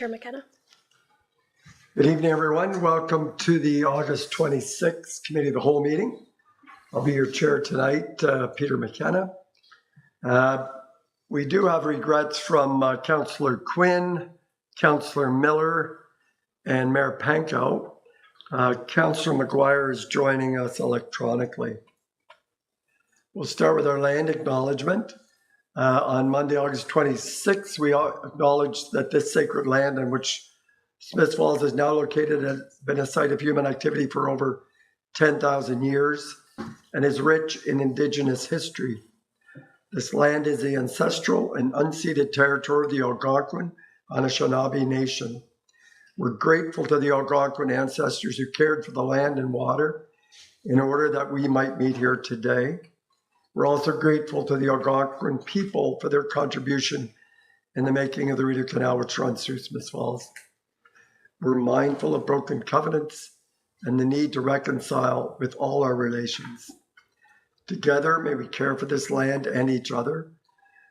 Chair McKenna. Good evening, everyone. Welcome to the August 26th Committee of the Whole meeting. I'll be your chair tonight, Peter McKenna. We do have regrets from Councillor Quinn, Councillor Miller, and Mayor Pankow. Councillor McGuire is joining us electronically. We'll start with our land acknowledgement. On Monday, August 26th, we acknowledge that this sacred land in which Smiths Falls is now located has been a site of human activity for over 10,000 years and is rich in Indigenous history. This land is the ancestral and unceded territory of the Algonquin Anishinaabe Nation. We're grateful to the Algonquin ancestors who cared for the land and water in order that we might meet here today. We're also grateful to the Algonquin people for their contribution in the making of the Rideau Canal, which runs through Smiths Falls. We're mindful of broken covenants and the need to reconcile with all our relations. Together, may we care for this land and each other,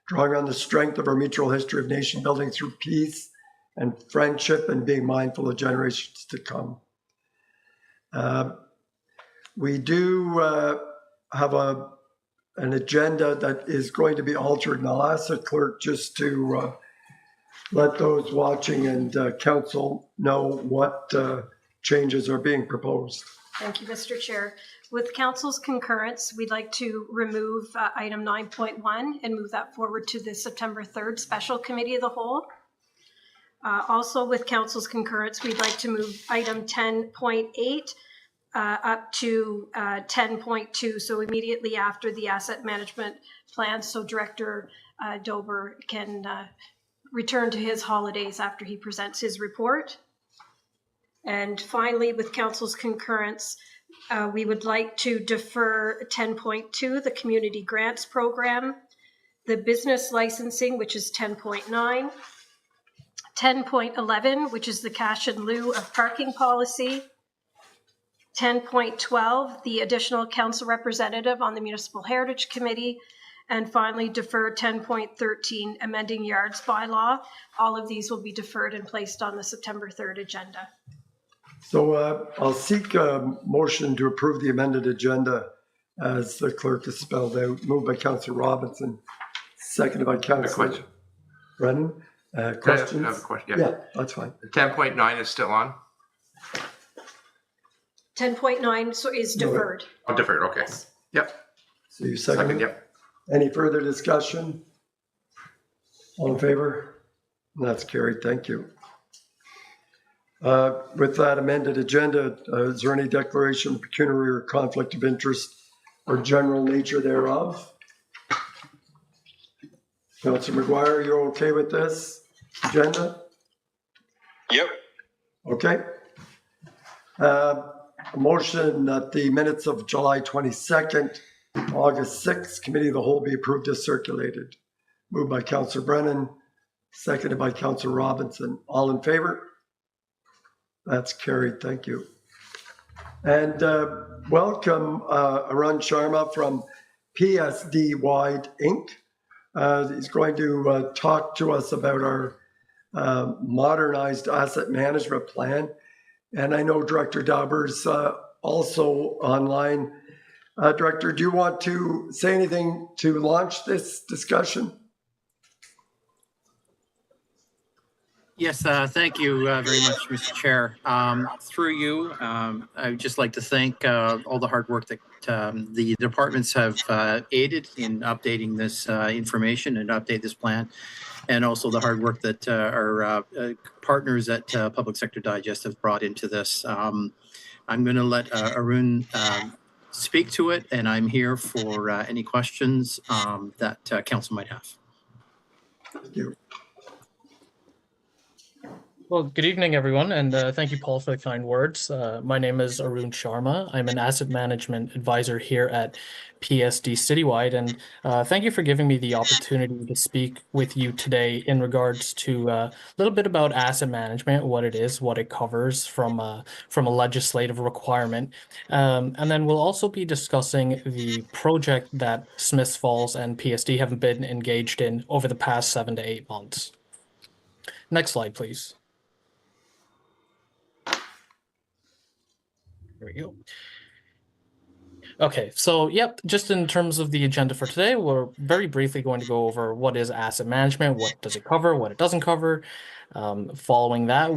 drawing on the strength of our mutual history of nation building through peace and friendship and being mindful of generations to come. We do have an agenda that is going to be altered, and I'll ask the clerk just to let those watching and council know what changes are being proposed. Thank you, Mr. Chair. With council's concurrence, we'd like to remove item 9.1 and move that forward to the September 3rd Special Committee of the Whole. Also, with council's concurrence, we'd like to move item 10.8 up to 10.2, so immediately after the asset management plan, so Director Dober can return to his holidays after he presents his report. And finally, with council's concurrence, we would like to defer 10.2, the community grants program, the business licensing, which is 10.9, 10.11, which is the cash in lieu of parking policy, 10.12, the additional council representative on the Municipal Heritage Committee, and finally defer 10.13, amending yards bylaw. All of these will be deferred and placed on the September 3rd agenda. So I'll seek a motion to approve the amended agenda as the clerk has spelled out. Moved by Councillor Robinson, seconded by Councillor Brennan. Questions? I have a question. Yeah, that's fine. 10.9 is still on? 10.9 so is deferred. Oh, deferred, okay. Yes. Yep. So you second? Yep. Any further discussion? All in favor? That's carried. Thank you. With that amended agenda, is there any declaration of pecuniary or conflict of interest or general nature thereof? Councillor McGuire, you're okay with this agenda? Yep. Okay. A motion that the minutes of July 22nd, August 6th, Committee of the Whole be approved as circulated. Moved by Councillor Brennan, seconded by Councillor Robinson. All in favor? That's carried. Thank you. And welcome Arun Sharma from PSD Wide Inc. He's going to talk to us about our modernized asset management plan. And I know Director Dauber's also online. Director, do you want to say anything to launch this discussion? Yes, thank you very much, Mr. Chair. Through you, I would just like to thank all the hard work that the departments have aided in updating this information and update this plan, and also the hard work that our partners at Public Sector Digest have brought into this. I'm going to let Arun speak to it, and I'm here for any questions that council might have. Thank you. Well, good evening, everyone, and thank you, Paul, for the kind words. My name is Arun Sharma. I'm an asset management advisor here at PSD Citywide, and thank you for giving me the opportunity to speak with you today in regards to a little bit about asset management, what it is, what it covers from a legislative requirement, and then we'll also be discussing the project that Smiths Falls and PSD have been engaged in over the past 7 to 8 months. Next slide, please. There we go. Okay, so yep, just in terms of the agenda for today, we're very briefly going to go over what is asset management, what does it cover, what it doesn't cover. Following that,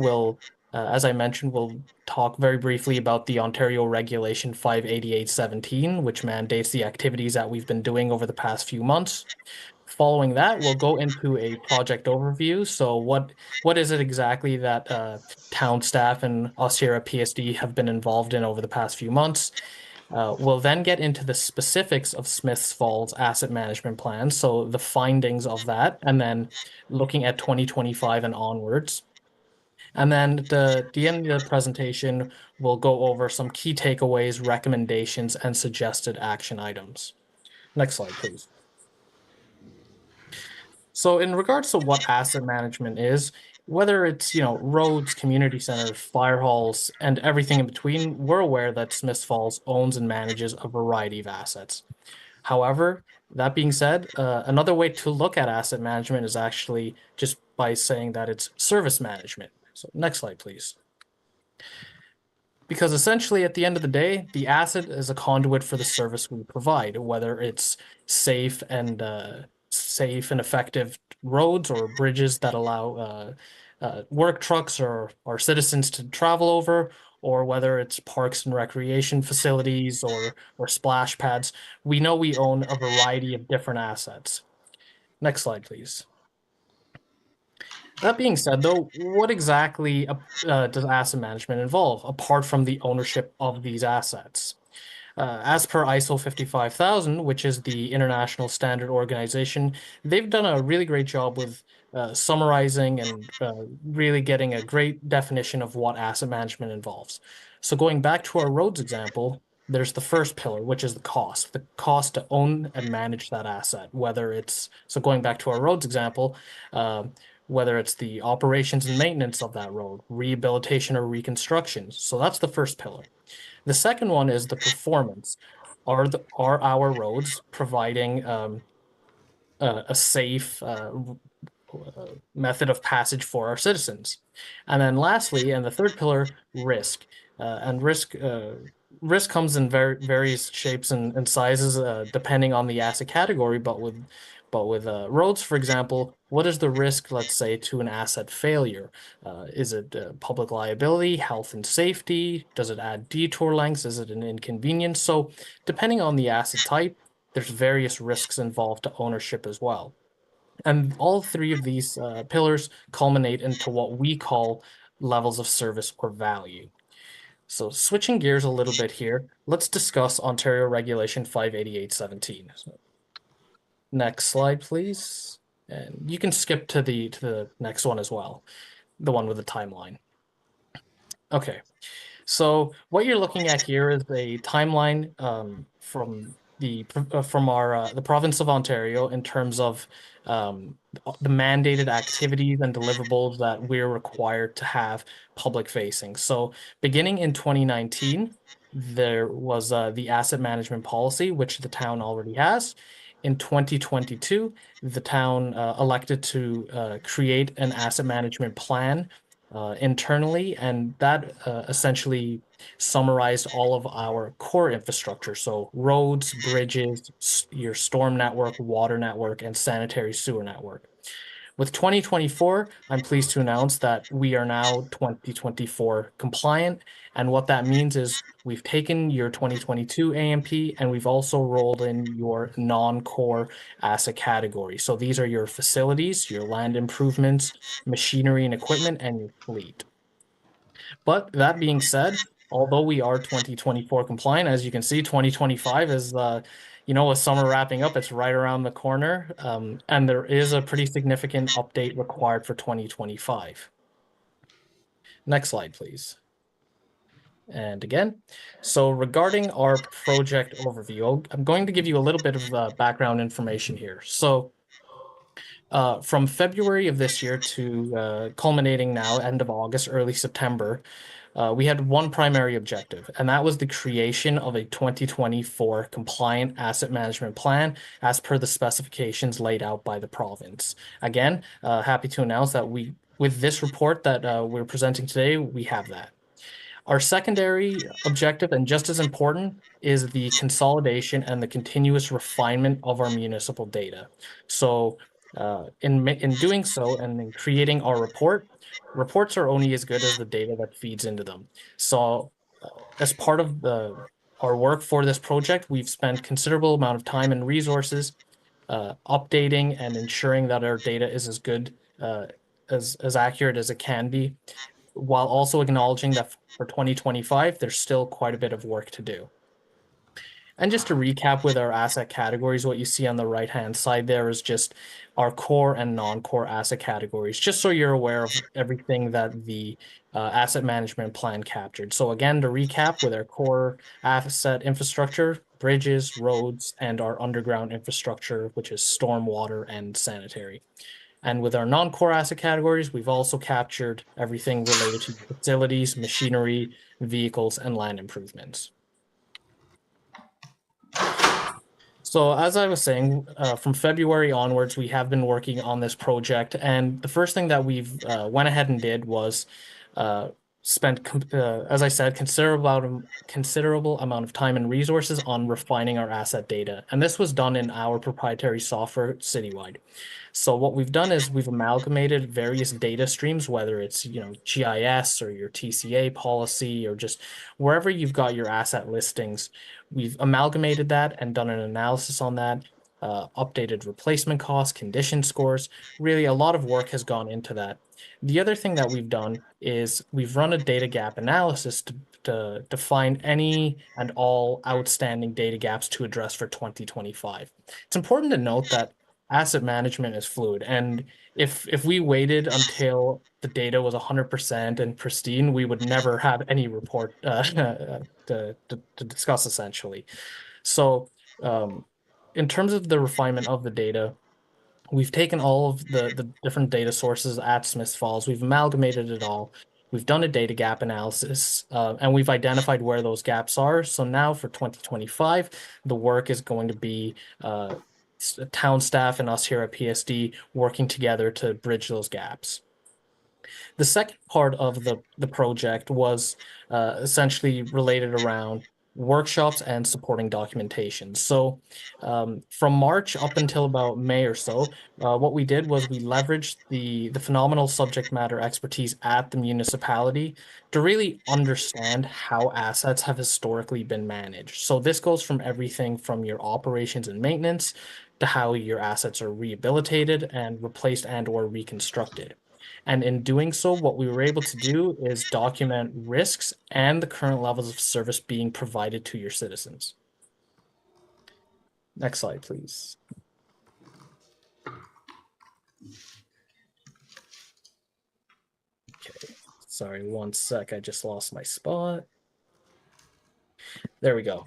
as I mentioned, we'll talk very briefly about the Ontario Regulation 58817, which mandates the activities that we've been doing over the past few months. Following that, we'll go into a project overview. So what is it exactly that town staff and us here at PSD have been involved in over the past few months? We'll then get into the specifics of Smiths Falls asset management plan, so the findings of that, and then looking at 2025 and onwards. And then at the end of the presentation, we'll go over some key takeaways, recommendations, and suggested action items. Next slide, please. So in regards to what asset management is, whether it's, roads, community centers, fire halls, and everything in between, we're aware that Smiths Falls owns and manages a variety of assets. However, that being said, another way to look at asset management is actually just by saying that it's service management. So next slide, please. Because essentially, at the end of the day, the asset is a conduit for the service we provide, whether it's safe and effective roads or bridges that allow work trucks or citizens to travel over, or whether it's parks and recreation facilities or splash pads. We know we own a variety of different assets. Next slide, please. That being said, though, what exactly does asset management involve, apart from the ownership of these assets? As per ISO 55000, which is the international standard organization, they've done a really great job with summarizing and really getting a great definition of what asset management involves. So going back to our roads example, there's the first pillar, which is the cost to own and manage that asset, so going back to our roads example, whether it's the operations and maintenance of that road, rehabilitation or reconstruction. So that's the first pillar. The second one is the performance. Are our roads providing a safe method of passage for our citizens? And then lastly, and the third pillar, risk. And risk comes in various shapes and sizes depending on the asset category, but with roads, for example, what is the risk, let's say, to an asset failure? Is it public liability, health and safety? Does it add detour lengths? Is it an inconvenience? So depending on the asset type, there's various risks involved to ownership as well. And all three of these pillars culminate into what we call levels of service or value. So switching gears a little bit here, let's discuss Ontario Regulation 58817. Next slide, please. And you can skip to the next one as well, the one with the timeline. Okay, so what you're looking at here is a timeline from the province of Ontario in terms of the mandated activities and deliverables that we're required to have public facing. So beginning in 2019, there was the asset management policy, which the town already has. In 2022, the town elected to create an asset management plan internally, and that essentially summarized all of our core infrastructure. So roads, bridges, your storm network, water network, and sanitary sewer network. With 2024, I'm pleased to announce that we are now 2024 compliant. And what that means is we've taken your 2022 AMP and we've also rolled in your non-core asset category. So these are your facilities, your land improvements, machinery and equipment, and your fleet. But that being said, although we are 2024 compliant, as you can see, 2025 is with summer wrapping up, it's right around the corner, and there is a pretty significant update required for 2025. Next slide, please. And again, so regarding our project overview, I'm going to give you a little bit of background information here. So from February of this year to culminating now, end of August, early September, we had one primary objective, and that was the creation of a 2024 compliant asset management plan as per the specifications laid out by the province. Again, happy to announce that with this report that we're presenting today, we have that. Our secondary objective, and just as important, is the consolidation and the continuous refinement of our municipal data. So in doing so and in creating our reports are only as good as the data that feeds into them. So as part of our work for this project, we've spent considerable amount of time and resources updating and ensuring that our data is as good as accurate as it can be, while also acknowledging that for 2025, there's still quite a bit of work to do. And just to recap with our asset categories, what you see on the right-hand side there is just our core and non-core asset categories, just so you're aware of everything that the asset management plan captured. So again, to recap, with our core asset infrastructure, bridges, roads, and our underground infrastructure, which is stormwater and sanitary. And with our non-core asset categories, we've also captured everything related to facilities, machinery, vehicles, and land improvements. So as I was saying, from February onwards, we have been working on this project, and the first thing that we've went ahead and did was spent, as I said, considerable amount of time and resources on refining our asset data, and this was done in our proprietary software Citywide. So what we've done is we've amalgamated various data streams, whether it's GIS or your TCA policy or just wherever you've got your asset listings. We've amalgamated that and done an analysis on that, updated replacement costs, condition scores. Really, a lot of work has gone into that. The other thing that we've done is we've run a data gap analysis to find any and all outstanding data gaps to address for 2025. It's important to note that asset management is fluid, and if we waited until the data was 100% and pristine, we would never have any report to discuss, essentially. So in terms of the refinement of the data, we've taken all of the different data sources at Smiths Falls, we've amalgamated it all, we've done a data gap analysis, and we've identified where those gaps are. So now for 2025, the work is going to be town staff and us here at PSD working together to bridge those gaps. The second part of the project was essentially related around workshops and supporting documentation. So from March up until about May or so, what we did was we leveraged the phenomenal subject matter expertise at the municipality to really understand how assets have historically been managed. So this goes from everything from your operations and maintenance to how your assets are rehabilitated and replaced and or reconstructed. And in doing so, what we were able to do is document risks and the current levels of service being provided to your citizens. Next slide, please. Okay, sorry, one sec, I just lost my spot. There we go.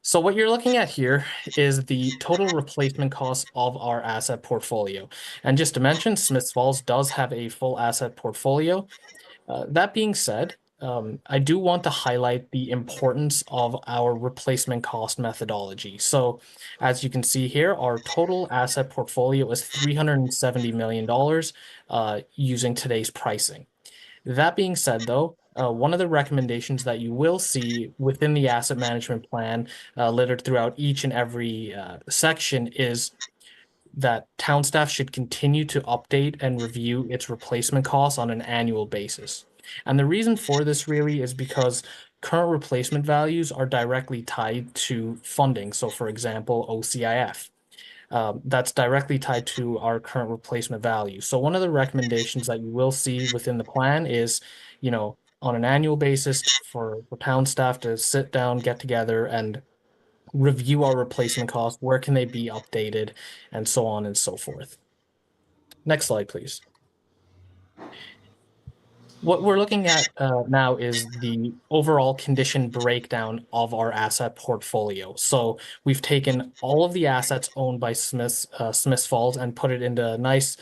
So what you're looking at here is the total replacement cost of our asset portfolio. And just to mention, Smiths Falls does have a full asset portfolio. That being said, I do want to highlight the importance of our replacement cost methodology. So as you can see here, our total asset portfolio is $370 million using today's pricing. That being said, though, one of the recommendations that you will see within the asset management plan littered throughout each and every section is that town staff should continue to update and review its replacement costs on an annual basis. And the reason for this really is because current replacement values are directly tied to funding. So for example, OCIF. That's directly tied to our current replacement value. So one of the recommendations that you will see within the plan is, on an annual basis for town staff to sit down, get together, and review our replacement costs. Where can they be updated, and so on and so forth. Next slide, please. What we're looking at now is the overall condition breakdown of our asset portfolio. So we've taken all of the assets owned by Smiths Falls and put it into a nice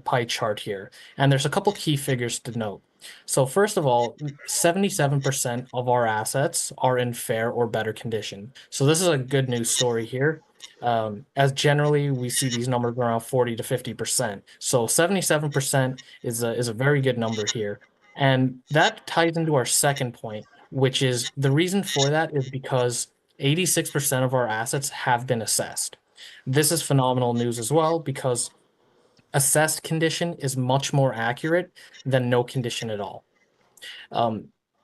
pie chart here. And there's a couple key figures to note. So first of all, 77% of our assets are in fair or better condition. So this is a good news story here. As generally we see these numbers around 40 to 50%. So 77% is a very good number here. And that ties into our second point, which is the reason for that is because 86% of our assets have been assessed. This is phenomenal news as well because assessed condition is much more accurate than no condition at all.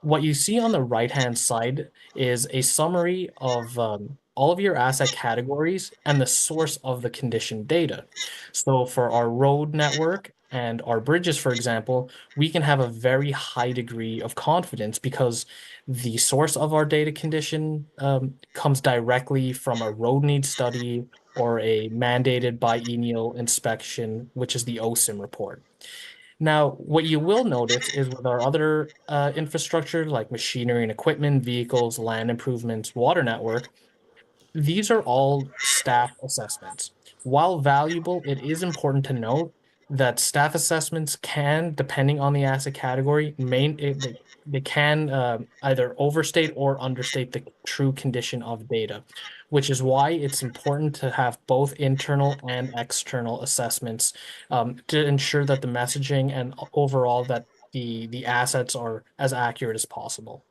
What you see on the right-hand side is a summary of all of your asset categories and the source of the condition data. So for our road network and our bridges, for example, we can have a very high degree of confidence because the source of our data condition comes directly from a road need study or a mandated biennial inspection, which is the OSIM report. Now, what you will notice is with our other infrastructure like machinery and equipment, vehicles, land improvements, water network, these are all staff assessments. While valuable, it is important to note that staff assessments can, depending on the asset category, they can either overstate or understate the true condition of data, which is why it's important to have both internal and external assessments to ensure that the messaging and overall that the assets are as accurate as possible.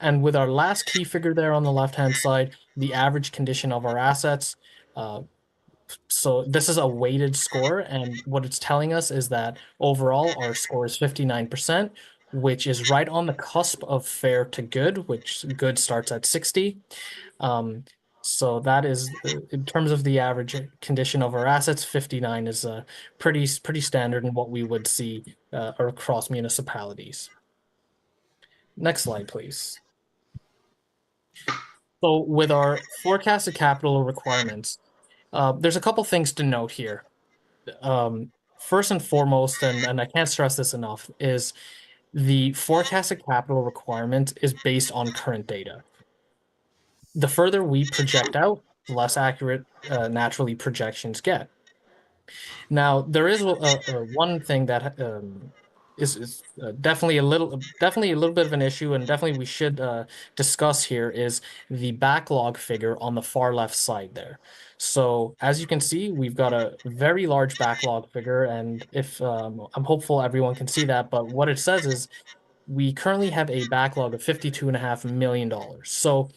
And with our last key figure there on the left-hand side, the average condition of our assets. So this is a weighted score, and what it's telling us is that overall our score is 59%, which is right on the cusp of fair to good, which good starts at 60. So that is, in terms of the average condition of our assets, 59 is pretty standard in what we would see across municipalities. Next slide, please. So with our forecasted capital requirements, there's a couple things to note here. First and foremost, and I can't stress this enough, is the forecasted capital requirement is based on current data. The further we project out, the less accurate naturally projections get. Now, there is one thing that is definitely a little bit of an issue, and definitely we should discuss here is the backlog figure on the far left side there. So as you can see, we've got a very large backlog figure, and if I'm hopeful everyone can see that, but what it says is we currently have a backlog of $52.5 million. So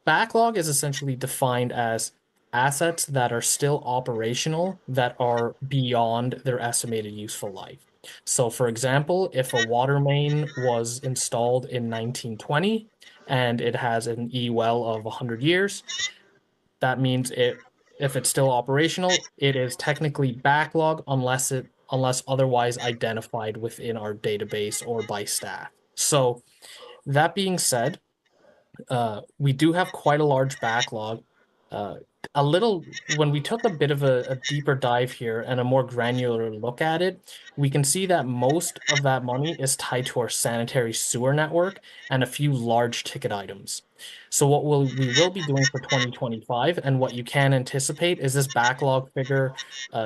backlog is essentially defined as assets that are still operational that are beyond their estimated useful life. So for example, if a water main was installed in 1920 and it has an E-well of 100 years, that means if it's still operational, it is technically backlog unless otherwise identified within our database or by staff. So that being said, we do have quite a large backlog. When we took a bit of a deeper dive here and a more granular look at it, we can see that most of that money is tied to our sanitary sewer network and a few large ticket items. So what we will be doing for 2025 and what you can anticipate is this backlog figure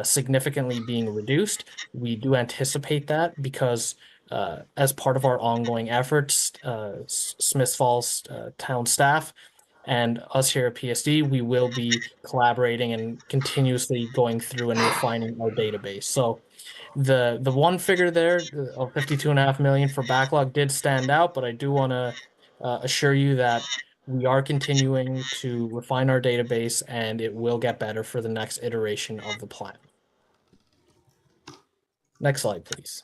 significantly being reduced. We do anticipate that because as part of our ongoing efforts, Smiths Falls town staff and us here at PSD, we will be collaborating and continuously going through and refining our database. So the one figure there of 52.5 million for backlog did stand out, but I do want to assure you that we are continuing to refine our database and it will get better for the next iteration of the plan. Next slide, please.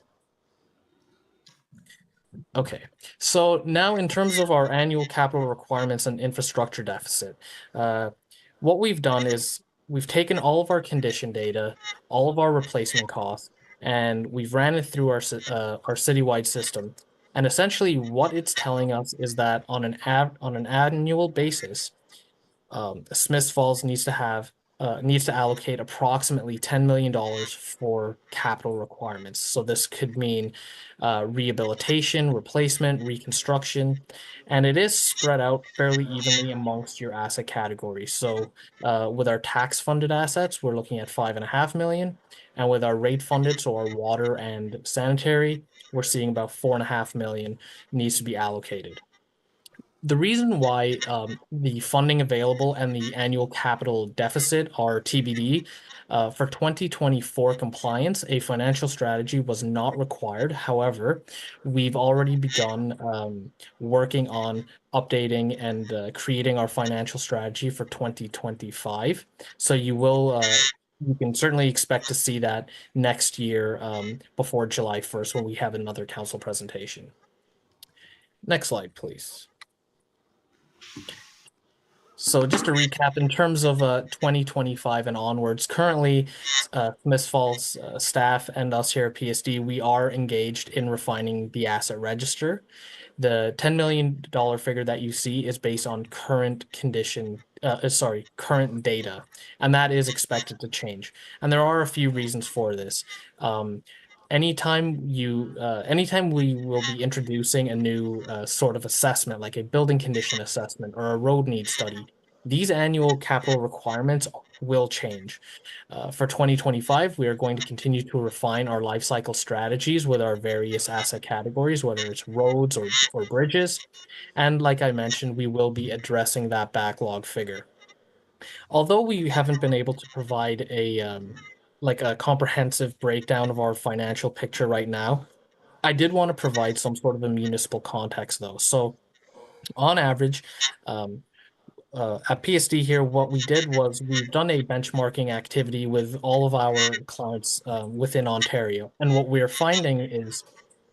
Okay, so now in terms of our annual capital requirements and infrastructure deficit, what we've done is we've taken all of our condition data, all of our replacement costs, and we've ran it through our citywide system. And essentially what it's telling us is that on an annual basis, Smiths Falls needs to allocate approximately $10 million for capital requirements. So this could mean rehabilitation, replacement, reconstruction, and it is spread out fairly evenly amongst your asset categories. So with our tax funded assets, we're looking at $5.5 million. And with our rate funded, so our water and sanitary, we're seeing about $4.5 million needs to be allocated. the reason why the funding available and the annual capital deficit are TBD. For 2024 compliance, a financial strategy was not required. However, we've already begun working on updating and creating our financial strategy for 2025. So you can certainly expect to see that next year before July 1st when we have another council presentation. Next slide, please. So just to recap, in terms of 2025 and onwards, currently Smiths Falls staff and us here at PSD, we are engaged in refining the asset register. The $10 million figure that you see is based on current data, and that is expected to change. And there are a few reasons for this. Anytime we will be introducing a new sort of assessment, like a building condition assessment or a road need study, these annual capital requirements will change. For 2025, we are going to continue to refine our life cycle strategies with our various asset categories, whether it's roads or bridges. And like I mentioned, we will be addressing that backlog figure. Although we haven't been able to provide a comprehensive breakdown of our financial picture right now, I did want to provide some sort of a municipal context though. So on average, at PSD here, what we did was we've done a benchmarking activity with all of our clients within Ontario. And what we're finding is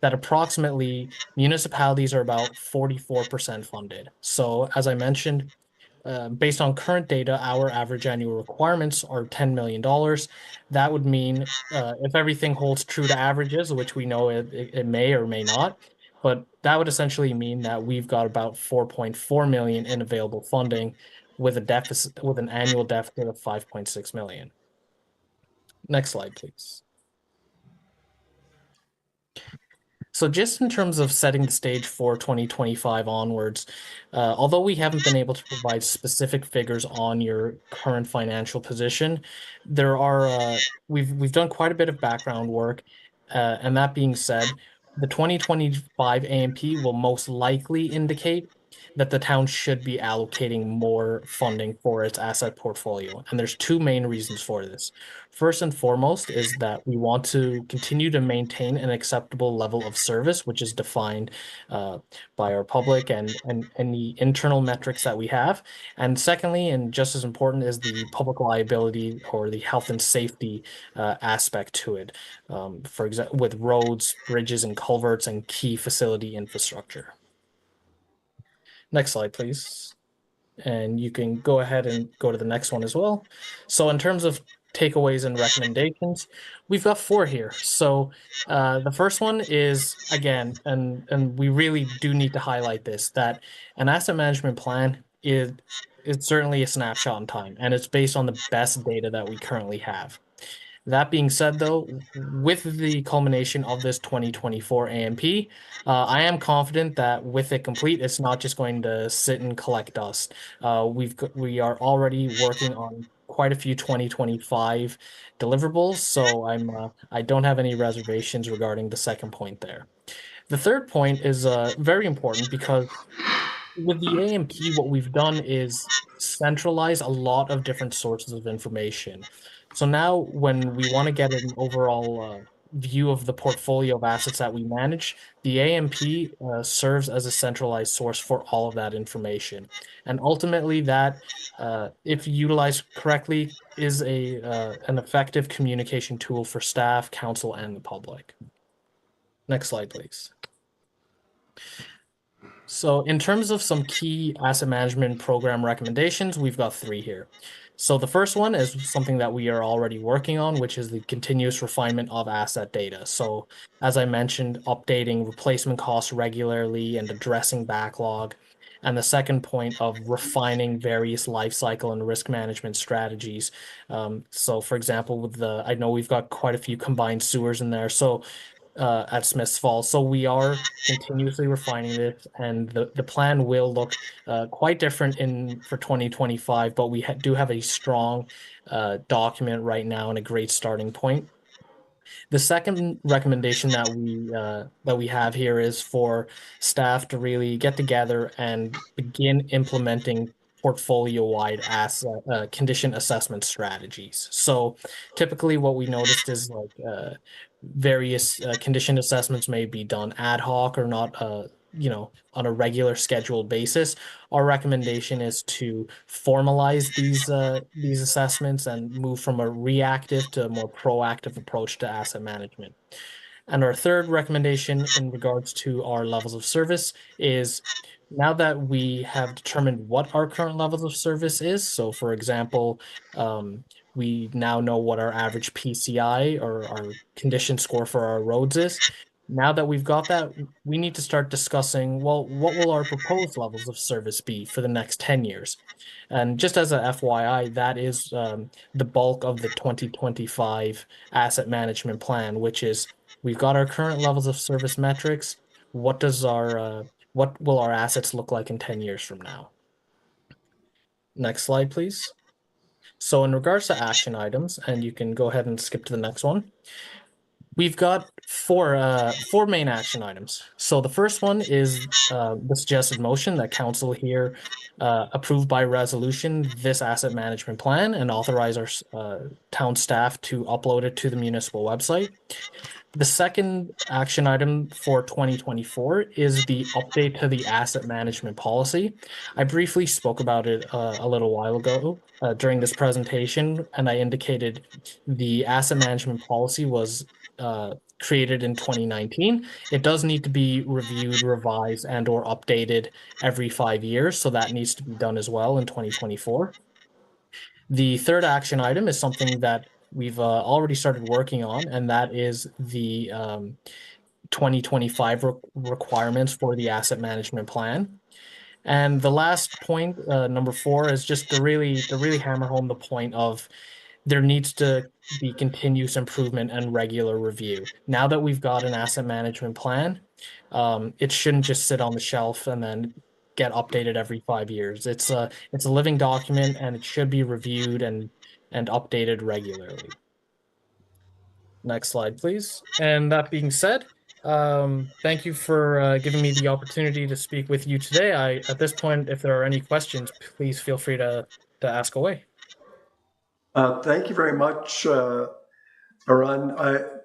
that approximately municipalities are about 44% funded. So as I mentioned, based on current data, our average annual requirements are $10 million. That would mean if everything holds true to averages, which we know it may or may not, but that would essentially mean that we've got about 4.4 million in available funding with an annual deficit of 5.6 million. Next slide, please. So just in terms of setting the stage for 2025 onwards, although we haven't been able to provide specific figures on your current financial position, we've done quite a bit of background work, and that being said, the 2025 AMP will most likely indicate that the town should be allocating more funding for its asset portfolio. And there's two main reasons for this. First and foremost is that we want to continue to maintain an acceptable level of service, which is defined by our public and the internal metrics that we have. And secondly, and just as important, is the public liability or the health and safety aspect to it. For example, with roads, bridges, and culverts and key facility infrastructure. Next slide, please. And you can go ahead and go to the next one as well. So in terms of takeaways and recommendations, we've got 4 here. So the first one is, again, and we really do need to highlight this, that an asset management plan is certainly a snapshot in time, and it's based on the best data that we currently have. That being said, though, with the culmination of this 2024 AMP, I am confident that with it complete, it's not just going to sit and collect dust. We are already working on quite a few 2025 deliverables, so I don't have any reservations regarding the second point there. The third point is very important because with the AMP, what we've done is centralize a lot of different sources of information. So now when we want to get an overall view of the portfolio of assets that we manage, the AMP serves as a centralized source for all of that information. And ultimately that, if utilized correctly, is an effective communication tool for staff, council, and the public. Next slide, please. So in terms of some key asset management program recommendations, we've got 3 here. So the first one is something that we are already working on, which is the continuous refinement of asset data. So as I mentioned, updating replacement costs regularly and addressing backlog. And the second point of refining various life cycle and risk management strategies. So for example, I know we've got quite a few combined sewers in there. So at Smiths Falls. So we are continuously refining this, and the plan will look quite different for 2025, but we do have a strong document right now and a great starting point. The second recommendation that we have here is for staff to really get together and begin implementing portfolio-wide asset condition assessment strategies. So typically what we noticed is like various condition assessments may be done ad hoc or not on a regular scheduled basis. Our recommendation is to formalize these assessments and move from a reactive to a more proactive approach to asset management. And our third recommendation in regards to our levels of service is now that we have determined what our current levels of service is, so for example, we now know what our average PCI or our condition score for our roads is. Now that we've got that, we need to start discussing, well, what will our proposed levels of service be for the next 10 years? And just as a FYI, that is the bulk of the 2025 asset management plan, which is we've got our current levels of service metrics. What will our assets look like in 10 years from now? Next slide, please. So in regards to action items, and you can go ahead and skip to the next one. We've got four main action items. So the first one is the suggested motion that council here approve by resolution this asset management plan and authorize our town staff to upload it to the municipal website. The second action item for 2024 is the update to the asset management policy. I briefly spoke about it a little while ago during this presentation, and I indicated the asset management policy was created in 2019. It does need to be reviewed, revised, and or updated every 5 years, so that needs to be done as well in 2024. The third action item is something that we've already started working on, and that is the 2025 requirements for the asset management plan. And the last point, number 4, is just to really hammer home the point of there needs to be continuous improvement and regular review. Now that we've got an asset management plan, it shouldn't just sit on the shelf and then get updated every 5 years. It's a living document, and it should be reviewed and updated regularly. Next slide, please. And that being said, thank you for giving me the opportunity to speak with you today. At this point, if there are any questions, please feel free to ask away. Thank you very much, Arun.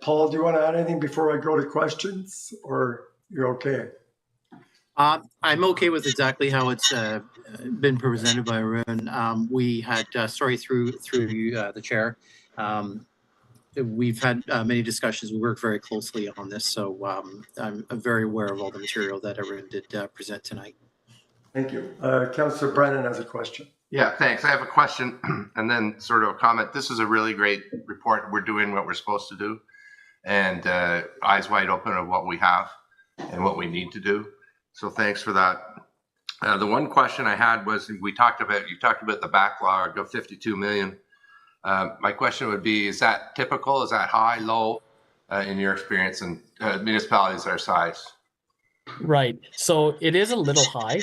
Paul, do you want to add anything before I go to questions, or you're okay? I'm okay with exactly how it's been presented by Arun. We had, through the chair, we've had many discussions. We work very closely on this, so I'm very aware of all the material that Arun did present tonight. Thank you. Councillor Brennan has a question. Yeah, thanks. I have a question and then sort of a comment. This is a really great report. We're doing what we're supposed to do, and eyes wide open of what we have and what we need to do. So thanks for that. The one question I had was you talked about the backlog of 52 million. My question would be, is that typical? Is that high, low, in your experience in municipalities our size? Right. So it is a little high.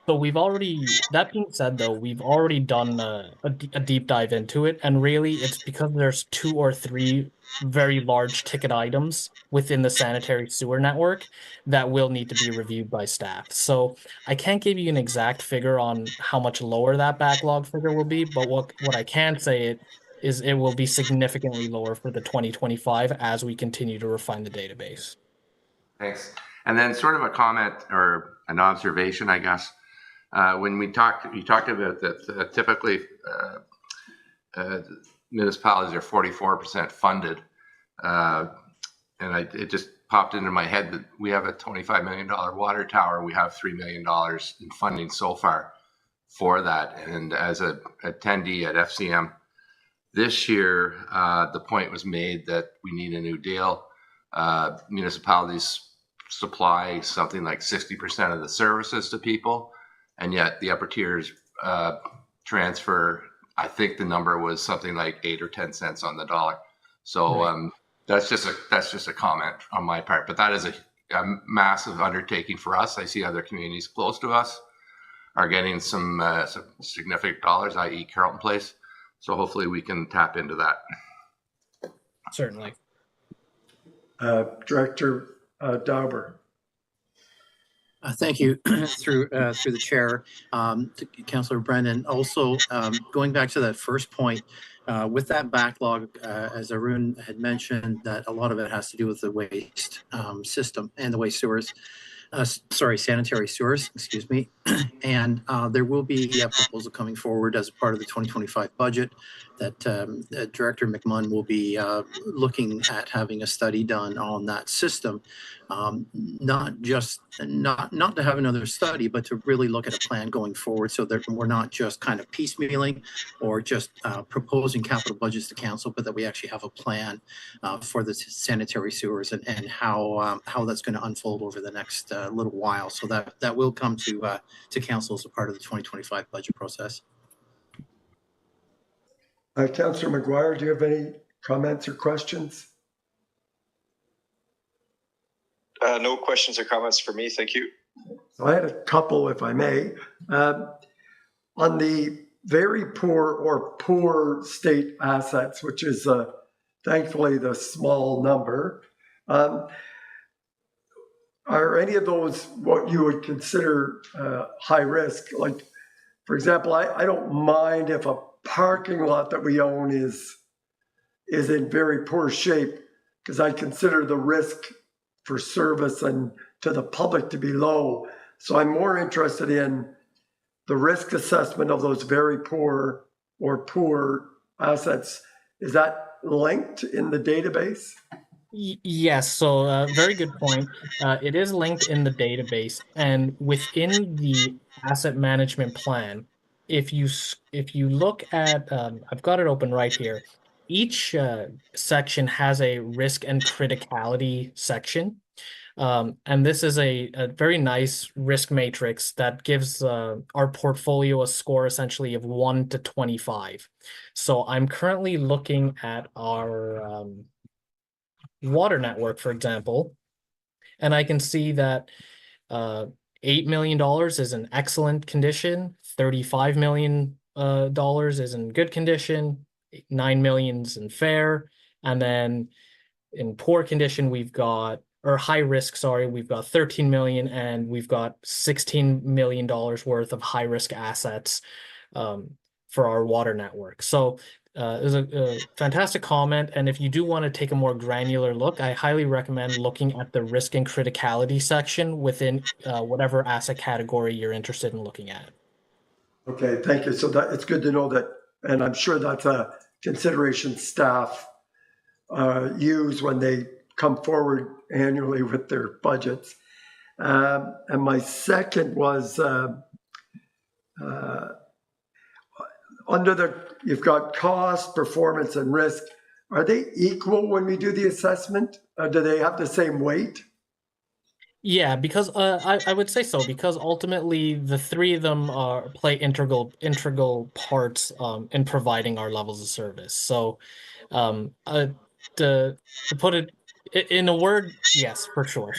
So that being said, though, we've already done a deep dive into it. And really, it's because there's 2 or 3 very large ticket items within the sanitary sewer network that will need to be reviewed by staff. So I can't give you an exact figure on how much lower that backlog figure will be, but what I can say is it will be significantly lower for the 2025 as we continue to refine the database. Thanks. And then sort of a comment or an observation, I guess. When you talked about that typically municipalities are 44% funded, and it just popped into my head that we have a $25 million water tower. We have $3 million in funding so far for that. And as a attendee at FCM this year, the point was made that we need a new deal. Municipalities supply something like 60% of the services to people, and yet the upper tiers transfer, I think the number was something like 8 or 10 cents on the dollar. So right. That's just a comment on my part, but that is a massive undertaking for us. I see other communities close to us are getting some significant dollars, i.e. Carleton Place. So hopefully we can tap into that. Certainly. Director Dauber. Thank you through the chair, to Councillor Brennan. Also, going back to that first point, with that backlog, as Arun had mentioned, that a lot of it has to do with the waste system and the waste sewers. Sanitary sewers, excuse me. And there will be a proposal coming forward as part of the 2025 budget that Director McMunn will be looking at having a study done on that system. Not to have another study, but to really look at a plan going forward so that we're not just kind of piecemealing or just proposing capital budgets to council, but that we actually have a plan for the sanitary sewers and how that's going to unfold over the next little while. So that will come to council as a part of the 2025 budget process. Councillor McGuire, do you have any comments or questions? No questions or comments for me. Thank you. So I had a couple, if I may. On the very poor or poor state assets, which is thankfully the small number, are any of those what you would consider high risk? Like, for example, I don't mind if a parking lot that we own is in very poor shape, because I consider the risk for service and to the public to be low. So I'm more interested in the risk assessment of those very poor or poor assets. Is that linked in the database? Yes, so very good point. It is linked in the database, and within the asset management plan, if you look at, I've got it open right here. Each section has a risk and criticality section. And this is a very nice risk matrix that gives our portfolio a score essentially of 1 to 25. So I'm currently looking at our water network, for example, and I can see that $8 million is in excellent condition, $35 million is in good condition, $9 million is in fair, and then in poor condition we've got, or high risk, sorry, we've got 13 million, and we've got $16 million worth of high risk assets for our water network. So it was a fantastic comment, and if you do want to take a more granular look, I highly recommend looking at the risk and criticality section within whatever asset category you're interested in looking at. Okay, thank you. So that it's good to know that, and I'm sure that's a consideration staff use when they come forward annually with their budgets. And my second was you've got cost, performance, and risk. Are they equal when we do the assessment? Do they have the same weight? Yeah, because I would say so, because ultimately the three of them play integral parts in providing our levels of service. So to put it in a word, yes, for sure.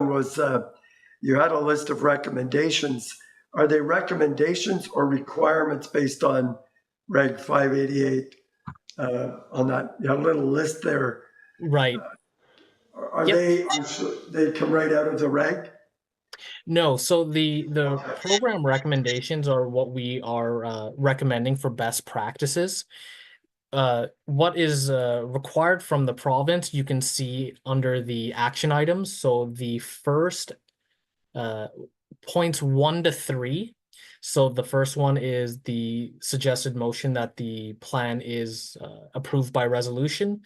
Was you had a list of recommendations. Are they recommendations or requirements based on Reg 588 on that little list there? Right. Are they come right out of the reg? No, so the program recommendations are what we are recommending for best practices. What is required from the province, you can see under the action items. So the first points 1 to 3. So the first one is the suggested motion that the plan is approved by resolution,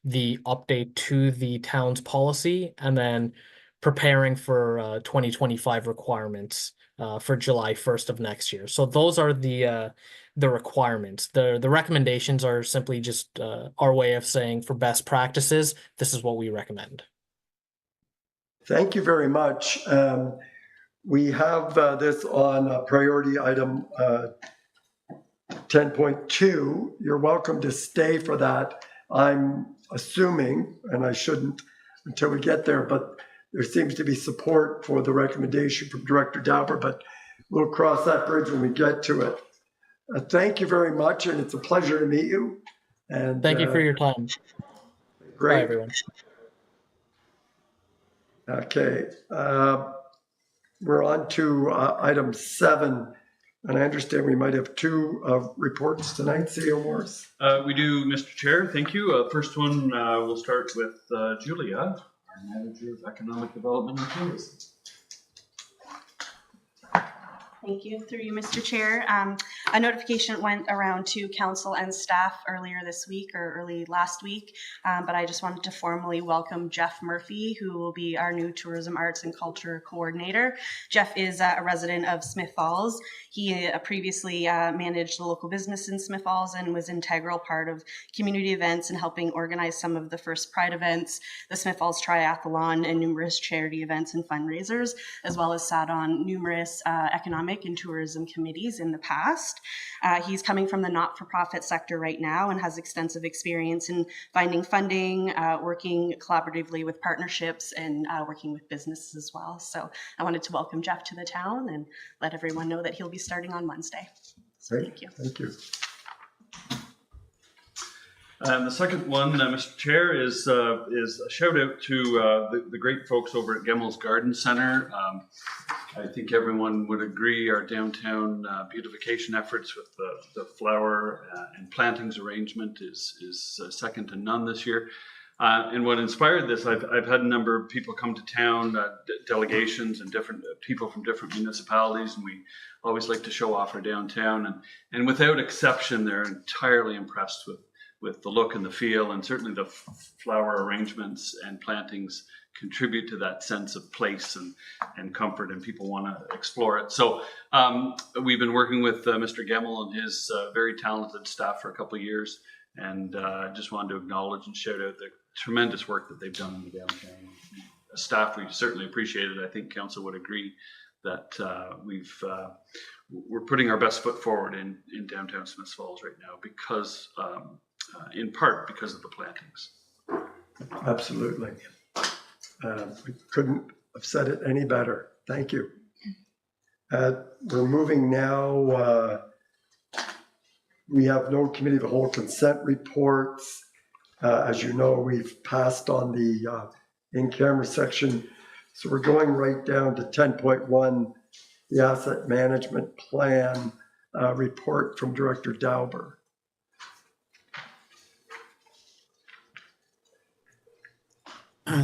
the update to the town's policy, and then preparing for 2025 requirements for July 1st of next year. So those are the requirements. The recommendations are simply just our way of saying for best practices, this is what we recommend. Thank you very much. We have this on priority item 10.2. You're welcome to stay for that. I'm assuming, and I shouldn't until we get there, but there seems to be support for the recommendation from Director Dauber, but we'll cross that bridge when we get to it. Thank you very much, and it's a pleasure to meet you. And thank you for your time. Great. Bye, everyone. Okay. We're on to item 7. And I understand we might have 2 reports tonight, CEO Morris. We do, Mr. Chair. Thank you. First one, we'll start with Julia, our Manager of Economic Development and Tourism. Thank you. Through you, Mr. Chair. A notification went around to council and staff earlier this week or early last week, but I just wanted to formally welcome Jeff Murphy, who will be our new Tourism, Arts and Culture Coordinator. Jeff is a resident of Smith Falls. He previously managed the local business in Smith Falls and was integral part of community events and helping organize some of the first Pride events, the Smith Falls Triathlon, and numerous charity events and fundraisers, as well as sat on numerous economic and tourism committees in the past. He's coming from the not-for-profit sector right now and has extensive experience in finding funding, working collaboratively with partnerships, and working with businesses as well. So I wanted to welcome Jeff to the town and let everyone know that he'll be starting on Wednesday. So Great. thank you. Thank you. And the second one, Mr. Chair, is a shout out to the great folks over at Gemmel's Garden Center. I think everyone would agree our downtown beautification efforts with the flower and plantings arrangement is second to none this year. And what inspired this, I've had a number of people come to town, delegations and different people from different municipalities, and we always like to show off our downtown. And without exception, they're entirely impressed with the look and the feel, and certainly the flower arrangements and plantings contribute to that sense of place and comfort, and people want to explore it. So we've been working with Mr. Gemmel and his very talented staff for a couple of years, and I just wanted to acknowledge and shout out the tremendous work that they've done in the downtown. As staff, we certainly appreciate it. I think council would agree that we're putting our best foot forward in downtown Smith Falls right now because in part because of the plantings. Absolutely. We couldn't have said it any better. Thank you. We're moving now. We have no committee of the whole consent reports. As you know, we've passed on the in-camera section. So we're going right down to 10.1, the asset management plan report from Director Dauber.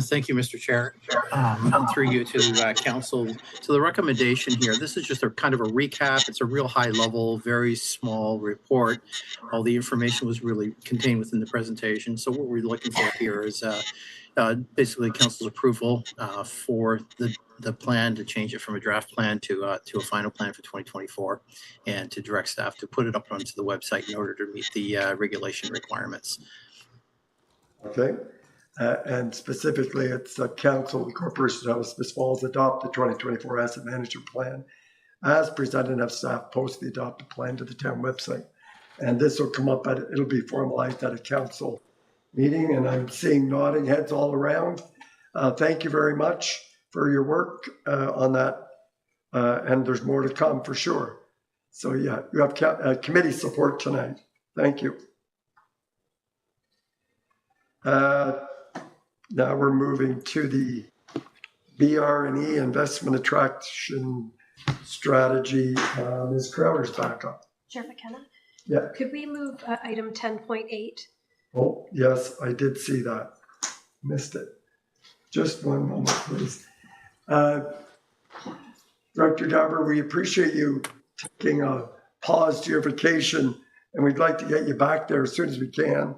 Thank you, Mr. Chair. And through you to council, to the recommendation here. This is just a kind of a recap. It's a real high level, very small report. All the information was really contained within the presentation. So what we're looking for here is basically council's approval for the plan to change it from a draft plan to a final plan for 2024, and to direct staff to put it up onto the website in order to meet the regulation requirements. Okay. And specifically, it's council, the corporation of Smith Falls adopt the 2024 asset management plan as presented, and have staff post the adopted plan to the town website. And this will come up it'll be formalized at a council meeting, and I'm seeing nodding heads all around. Thank you very much for your work on that. And there's more to come for sure. So yeah, you have committee support tonight. Thank you. Now we're moving to the BR&E investment attraction strategy. Ms. Crowder's back up. Chair McKenna? Yeah. Could we move item 10.8? Oh, yes, I did see that. Missed it. Just one moment, please. Director Dauber, we appreciate you taking a pause to your vacation, and we'd like to get you back there as soon as we can.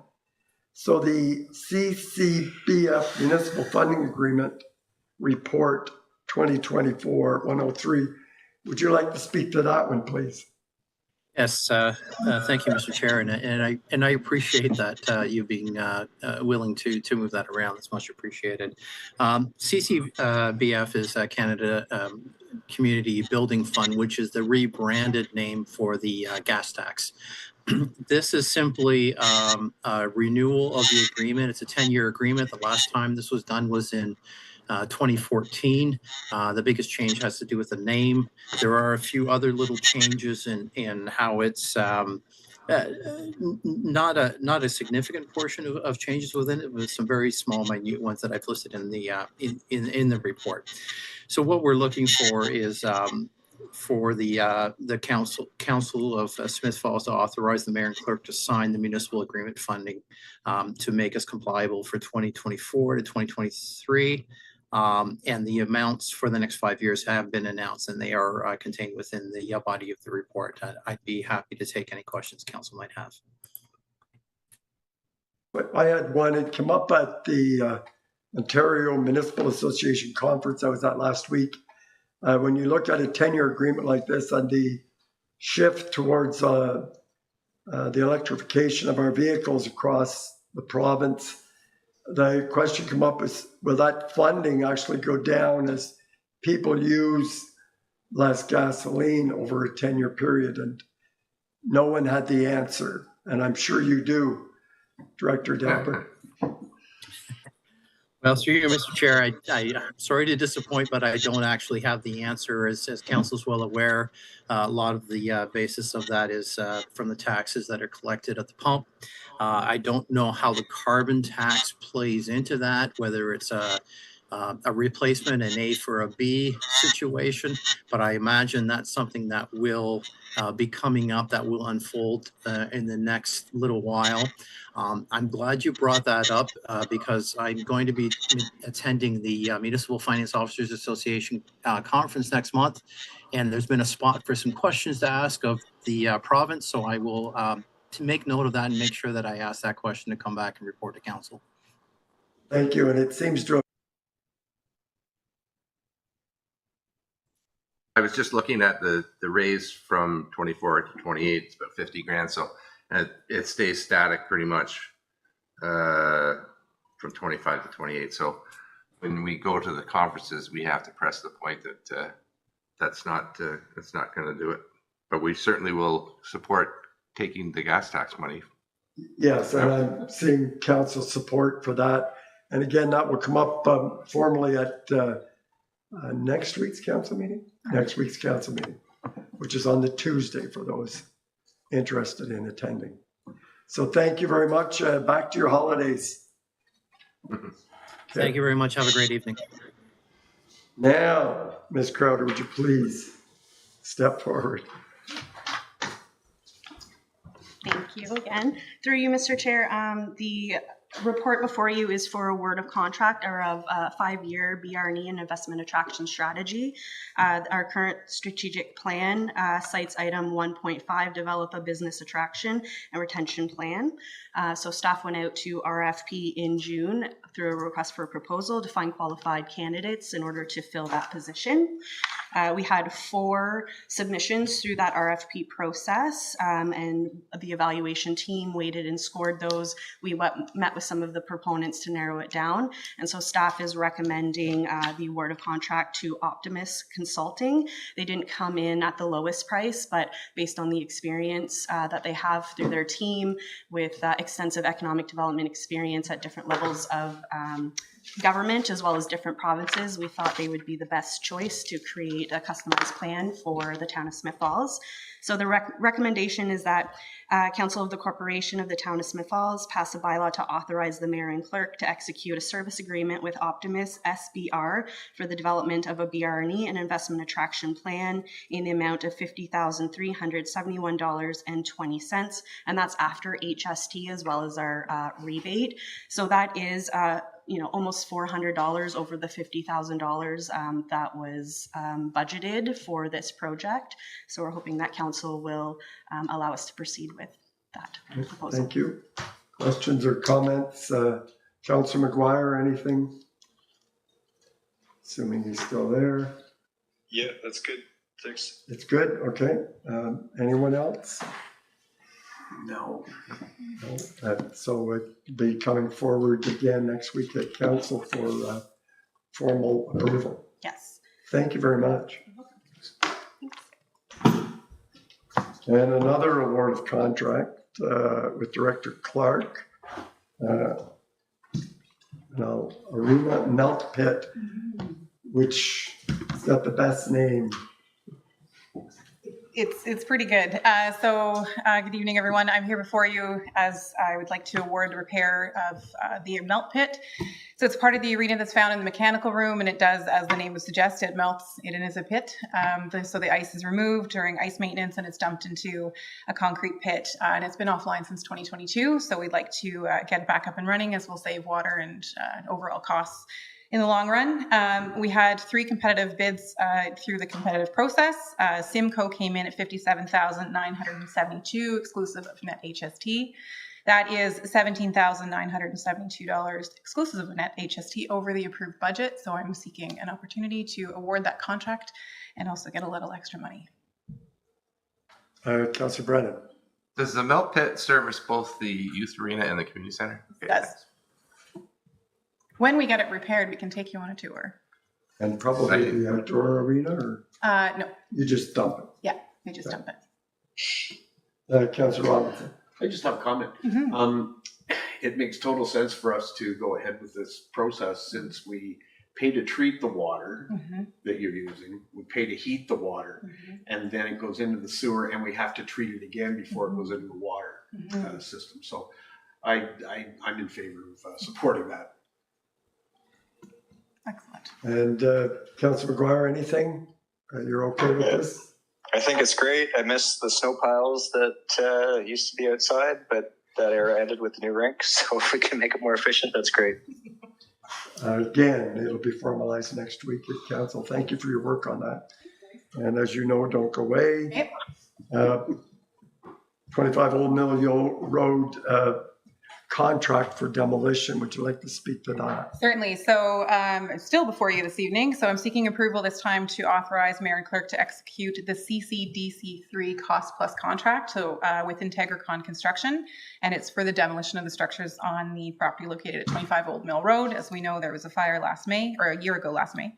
So the CCBF Municipal Funding Agreement Report 2024-103, would you like to speak to that one, please? Yes, thank you, Mr. Chair, and I appreciate that you being willing to move that around. It's much appreciated. CCBF is Canada Community Building Fund, which is the rebranded name for the gas tax. This is simply a renewal of the agreement. It's a 10-year agreement. The last time this was done was in 2014. The biggest change has to do with the name. There are a few other little changes in how it's Not a significant portion of changes within it, with some very small, minute ones that I've listed in the in the report. So what we're looking for is for the council of Smith Falls to authorize the mayor and clerk to sign the municipal agreement funding to make us compliable for 2024 to 2023. And the amounts for the next 5 years have been announced, and they are contained within the body of the report. I'd be happy to take any questions council might have. But I had one, it came up at the Ontario Municipal Association conference I was at last week. When you look at a 10-year agreement like this and the shift towards the electrification of our vehicles across the province, the question come up is, will that funding actually go down as people use less gasoline over a 10-year period? And no one had the answer. And I'm sure you do, Director Delbert. Well, through you, Mr. Chair, I'm sorry to disappoint, but I don't actually have the answer. As council is well aware, a lot of the basis of that is from the taxes that are collected at the pump. I don't know how the carbon tax plays into that, whether it's a replacement, an A for a B situation, but I imagine that's something that will be coming up, that will unfold in the next little while. I'm glad you brought that up because I'm going to be attending the Municipal Finance Officers Association conference next month, and there's been a spot for some questions to ask of the province, so I will to make note of that and make sure that I ask that question to come back and report to council. Thank you. And it seems to have I was just looking at the raise from 24 to 28, it's about 50 grand. So it stays static pretty much from 25 to 28. So when we go to the conferences, we have to press the point that that's not going to do it. But we certainly will support taking the gas tax money. Yes, and I'm seeing council support for that. And again, that will come up formally at next week's council meeting. Next week's council meeting, which is on the Tuesday for those interested in attending. So thank you very much. Back to your holidays. Okay. Thank you very much. Have a great evening. Now, Ms. Crowder, would you please step forward? Thank you again. Through you, Mr. Chair, the report before you is for a word of contract or of a 5-year BRE and investment attraction strategy. Our current strategic plan cites item 1.5, develop a business attraction and retention plan. So staff went out to RFP in June through a request for a proposal to find qualified candidates in order to fill that position. We had 4 submissions through that RFP process, and the evaluation team weighted and scored those. We met with some of the proponents to narrow it down, and so staff is recommending the award of contract to Optimus Consulting. They didn't come in at the lowest price, but based on the experience that they have through their team with extensive economic development experience at different levels of government as well as different provinces, we thought they would be the best choice to create a customized plan for the town of Smith Falls. So the recommendation is that Council of the Corporation of the Town of Smith Falls pass a bylaw to authorize the mayor and clerk to execute a service agreement with Optimus SBR for the development of a BRE and investment attraction plan in the amount of $50,371.20, and that's after HST as well as our rebate. So that is almost $400 over the $50,000 that was budgeted for this project. So we're hoping that council will allow us to proceed with that proposal. Thank you. Questions or comments? Councillor McGuire, anything? Assuming he's still there. Yeah, that's good. Thanks. It's good. Okay. Anyone else? No. So it'll be coming forward again next week at council for formal approval. Yes. Thank you very much. And another award of contract with Director Clark. Arena Melt Pit, which has got the best name. It's pretty good. Good evening, everyone. I'm here before you as I would like to award the repair of the melt pit. So it's part of the arena that's found in the mechanical room, and it does, as the name would suggest, it melts. It is a pit. So the ice is removed during ice maintenance, and it's dumped into a concrete pit. And it's been offline since 2022. So we'd like to get it back up and running, as we'll save water and overall costs in the long run. We had 3 competitive bids through the competitive process. Simcoe came in at $57,972 exclusive of net HST. That is $17,972 exclusive of net HST over the approved budget. So I'm seeking an opportunity to award that contract and also get a little extra money. Councillor Brennan. Does the melt pit service both the youth arena and the community center? It does. When we get it repaired, we can take you on a tour. And probably the outdoor arena, or No. you just dump it? Yeah, we just dump it. Councillor Robinson. I just have a comment. Mm-hmm. It makes total sense for us to go ahead with this process since we pay to treat the water that you're using, we pay to heat the water, and then it goes into the sewer and we have to treat it again before it goes into the water system. So I'm in favor of supporting that. Excellent. And Councillor McGuire, anything? You're okay with this? I think it's great. I miss the snow piles that used to be outside, but that era ended with the new rink. So if we can make it more efficient, that's great. Again, it'll be formalized next week at council. Thank you for your work on that. And as you know, don't go away. 25 Old Mill Road contract for demolition. Would you like to speak to that? Certainly. So still before you this evening. So I'm seeking approval this time to authorize Mayor and Clerk to execute the CCDC3 cost plus contract with IntegraCon Construction. And it's for the demolition of the structures on the property located at 25 Old Mill Road. As we know, there was a fire last May, or a year ago last May.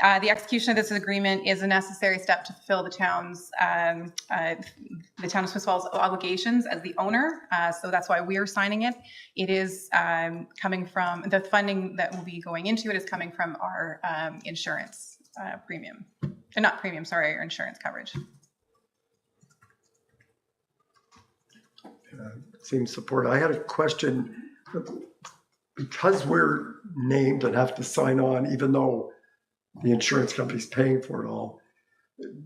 The execution of this agreement is a necessary step to fulfill the town of Smith Falls obligations as the owner. So that's why we are signing it. It is coming from the funding that will be going into it is coming from our insurance premium, not premium, sorry, our insurance coverage. Seems support. I had a question. Because we're named and have to sign on, even though the insurance company's paying for it all,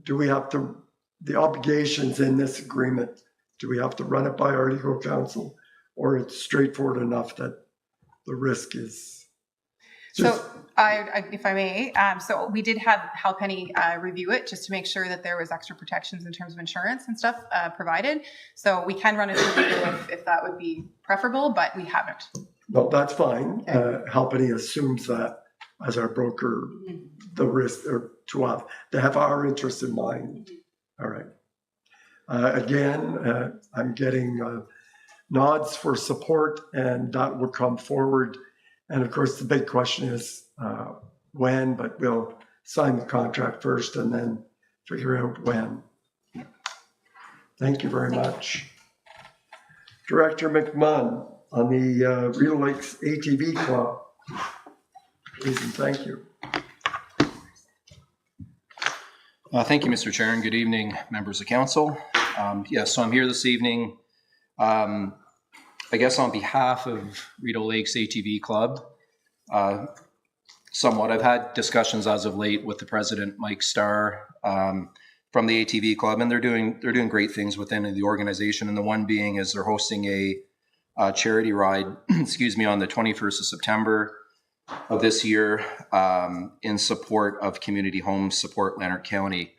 do we have to, the obligations in this agreement, do we have to run it by our legal counsel, or it's straightforward enough that the risk is just... So if I may, so we did have Halpenny review it just to make sure that there was extra protections in terms of insurance and stuff provided. So we can run it through legal if that would be preferable, but we haven't. No, that's fine. Halpenny assumes that as our broker, the risk or to us, they have our interest in mind. All right. Again, I'm getting nods for support, and that will come forward. And of course, the big question is when, but we'll sign the contract first and then figure out when. Thank you very much. Director McMunn on the Rideau Lakes ATV Club. Please and thank you. Thank you, Mr. Chair, and good evening, members of council. So I'm here this evening, I guess on behalf of Rideau Lakes ATV Club. Somewhat, I've had discussions as of late with the president, Mike Starr, from the ATV Club, and they're doing great things within the organization. And the one being is they're hosting a charity ride, excuse me, on the 21st of September of this year in support of Community Homes Support Lanark County.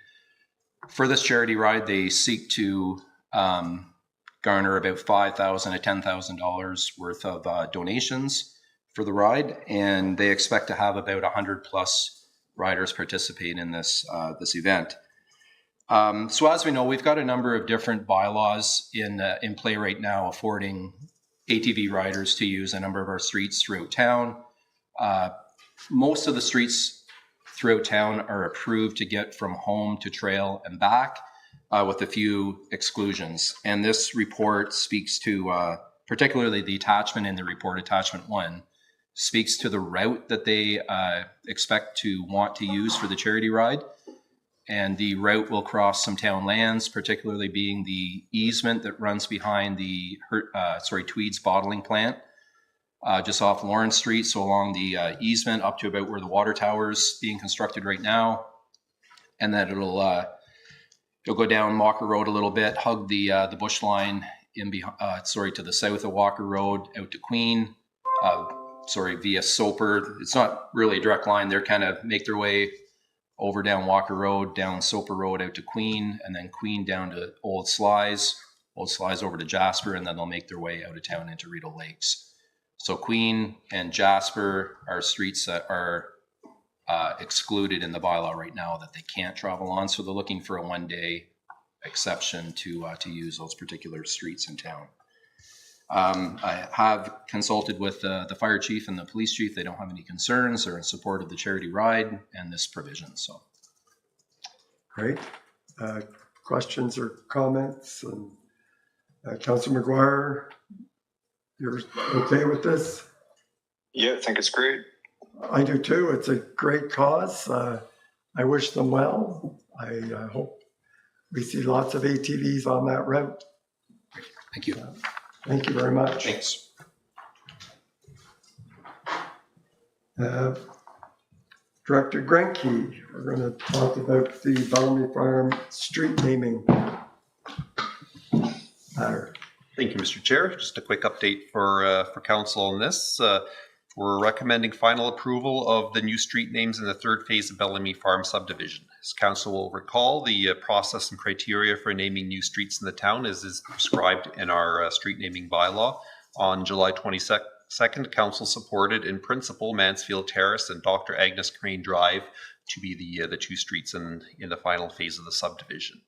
For this charity ride, they seek to garner about $5,000 to $10,000 worth of donations for the ride, and they expect to have about 100 plus riders participate in this event. So as we know, we've got a number of different bylaws in play right now affording ATV riders to use a number of our streets throughout town. Most of the streets throughout town are approved to get from home to trail and back, with a few exclusions. And this report speaks to, particularly the attachment in the report, attachment 1, speaks to the route that they expect to want to use for the charity ride. And the route will cross some town lands, particularly being the easement that runs behind the Tweed's bottling plant, just off Lawrence Street. So along the easement up to about where the water tower is being constructed right now. And then it'll go down Walker Road a little bit, hug the bush line to the south of Walker Road out to Queen, via Soper. It's not really a direct line. They're kind of make their way over down Walker Road, down Soper Road out to Queen, and then Queen down to Old Slies over to Jasper, and then they'll make their way out of town into Rideau Lakes. So Queen and Jasper are streets that are excluded in the bylaw right now that they can't travel on. So they're looking for a one-day exception to use those particular streets in town. I have consulted with the fire chief and the police chief. They don't have any concerns. They're in support of the charity ride and this provision. So, Great. Questions or comments? And Councillor McGuire, you're okay with this? Yeah, I think it's great. I do too. It's a great cause. I wish them well. I hope we see lots of ATVs on that route. thank you. Thank you very much. Thanks. Director Grenke, we're going to talk about the Bellamy Farm street naming matter. Thank you, Mr. Chair. Just a quick update for council on this. We're recommending final approval of the new street names in the third phase of Bellamy Farm subdivision. As council will recall, the process and criteria for naming new streets in the town is prescribed in our street naming bylaw. On July 22nd, council supported in principle Mansfield Terrace and Dr. Agnes Crane Drive to be the two streets in the final phase of the subdivision.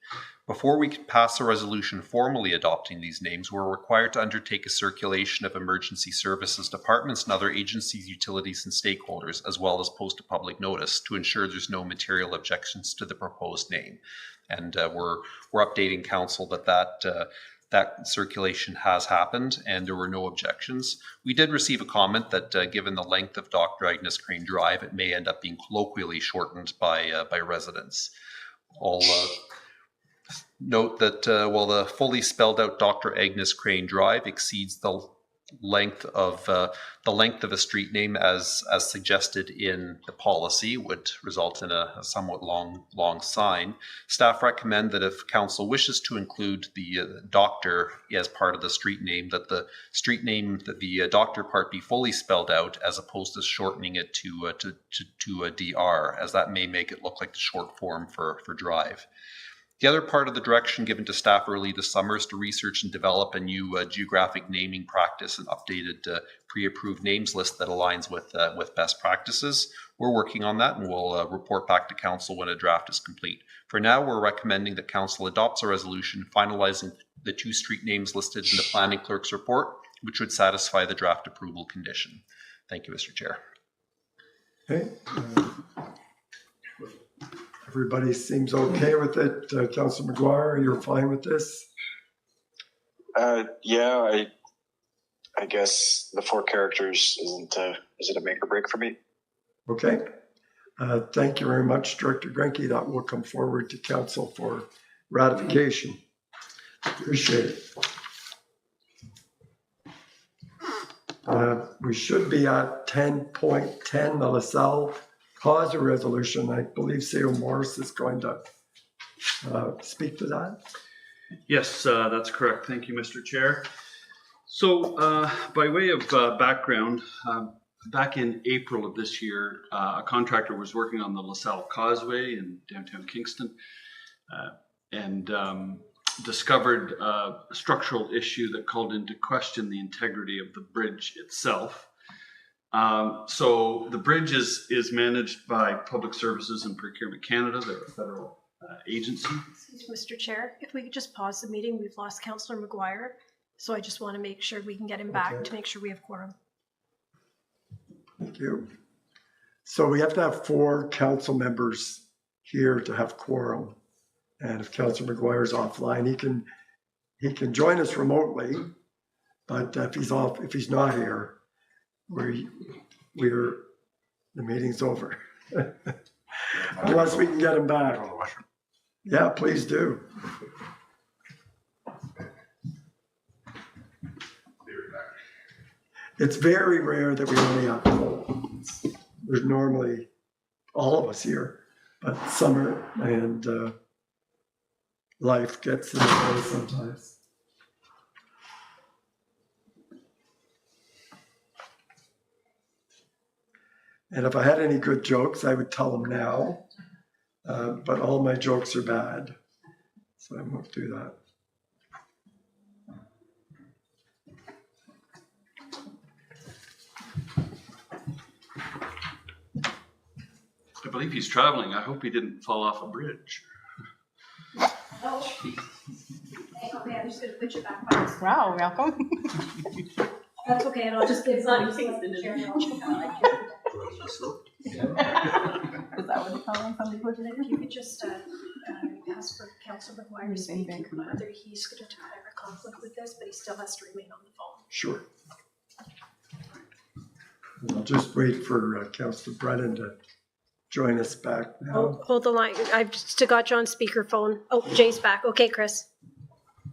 Before we can pass a resolution formally adopting these names, we're required to undertake a circulation of emergency services departments and other agencies, utilities, and stakeholders, as well as post a public notice to ensure there's no material objections to the proposed name. And we're updating council that circulation has happened and there were no objections. We did receive a comment that given the length of Dr. Agnes Crane Drive, it may end up being colloquially shortened by residents. I'll note that while the fully spelled out Dr. Agnes Crane Drive exceeds the length of a street name as suggested in the policy, would result in a somewhat long sign. Staff recommend that if council wishes to include the doctor as part of the street name, that the street name, that the doctor part be fully spelled out as opposed to shortening it to a DR, as that may make it look like the short form for drive. The other part of the direction given to staff early this summer is to research and develop a new geographic naming practice and updated pre-approved names list that aligns with best practices. We're working on that and we'll report back to council when a draft is complete. For now, we're recommending that council adopts a resolution finalizing the two street names listed in the planning clerk's report, which would satisfy the draft approval condition. Thank you, Mr. Chair. Okay. Everybody seems okay with it. Councillor McGuire, you're fine with this? Yeah, I guess the 4 characters isn't a make or break for me. Okay. Thank you very much, Director Grenke. That will come forward to council for ratification. Appreciate it. We should be at 10.10, the LaSalle cause a resolution. I believe CEO Morris is going to speak to that. Yes, that's correct. Thank you, Mr. Chair. So by way of background, back in April of this year, a contractor was working on the LaSalle Causeway in downtown Kingston and discovered a structural issue that called into question the integrity of the bridge itself. So the bridge is managed by Public Services and Procurement Canada. They're a federal agency. Mr. Chair, if we could just pause the meeting, we've lost Councillor McGuire. So I just want to make sure we can get him back to make sure we have quorum. Thank you. So we have to have 4 council members here to have quorum. And if Councillor McGuire is offline, he can join us remotely. But if he's not here, the meeting's over. unless we can get him back. Yeah, please do. It's very rare that we only have four. There's normally all of us here, but summer and life gets in the way sometimes. And if I had any good jokes, I would tell them now, but all my jokes are bad, so I won't do that. I believe he's traveling. I hope he didn't fall off a bridge. Okay, I'm just gonna put you back. Wow, welcome. That's okay, and I'll just give some. Is that what they call them? Somebody pushing it? If you could just ask for Councillor McGuire to speak, whether he's going to have a conflict with this, but he still has to remain on the phone. Sure. I'll just wait for Councillor Brennan to join us back now. Hold the line. I've still got you on speakerphone. Oh, Jay's back. Okay, Chris.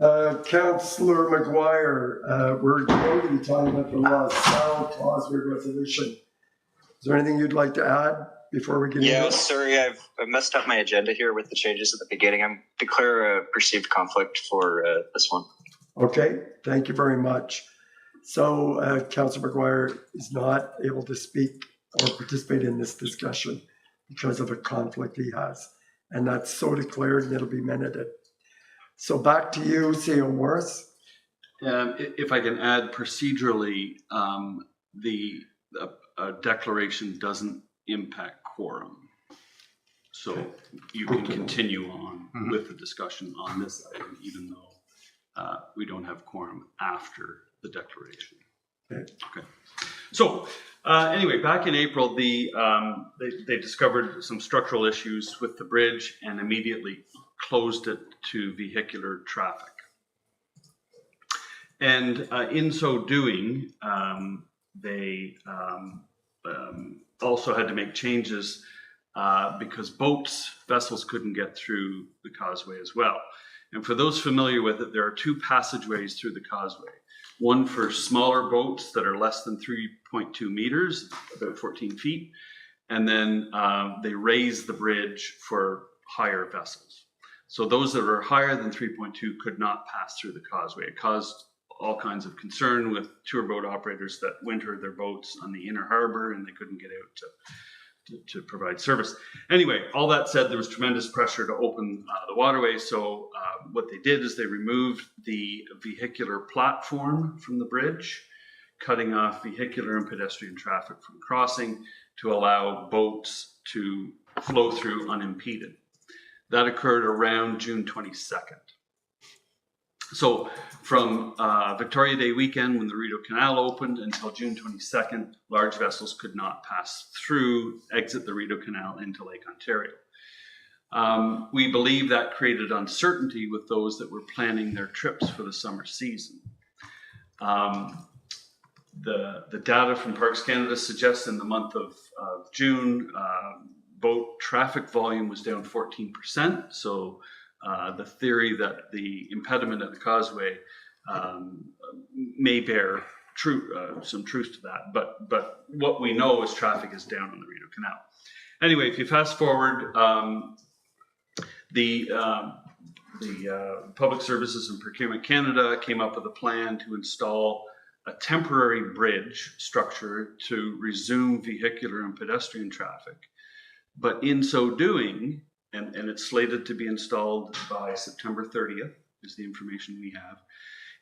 Councillor McGuire, we're going to be talking about the LaSalle Clausburg resolution. Is there anything you'd like to add before we get into it? Yeah, sorry, I've messed up my agenda here with the changes at the beginning. I'm declare a perceived conflict for this one. Okay, thank you very much. So Councillor McGuire is not able to speak or participate in this discussion because of a conflict he has. And that's so declared and it'll be minuted. So back to you, CEO Morris. If I can add procedurally, the declaration doesn't impact quorum. So you can continue on with the discussion on this item, even though we don't have quorum after the declaration. Okay. So anyway, back in April, they discovered some structural issues with the bridge and immediately closed it to vehicular traffic. And in so doing, they also had to make changes because vessels couldn't get through the causeway as well. And for those familiar with it, there are two passageways through the causeway. One for smaller boats that are less than 3.2 meters, about 14 feet. And then they raise the bridge for higher vessels. So those that are higher than 3.2 could not pass through the causeway. It caused all kinds of concern with tour boat operators that winter their boats on the inner harbor and they couldn't get out to provide service. Anyway, all that said, there was tremendous pressure to open the waterway. So what they did is they removed the vehicular platform from the bridge, cutting off vehicular and pedestrian traffic from crossing to allow boats to flow through unimpeded. That occurred around June 22nd. So from Victoria Day weekend, when the Rideau Canal opened, until June 22nd, large vessels could not exit the Rideau Canal into Lake Ontario. We believe that created uncertainty with those that were planning their trips for the summer season. The data from Parks Canada suggests in the month of June, boat traffic volume was down 14%. So the theory that the impediment at the causeway may bear some truth to that. But what we know is traffic is down on the Rideau Canal. Anyway, if you fast forward, the Public Services and Procurement Canada came up with a plan to install a temporary bridge structure to resume vehicular and pedestrian traffic. But in so doing, and it's slated to be installed by September 30th, is the information we have.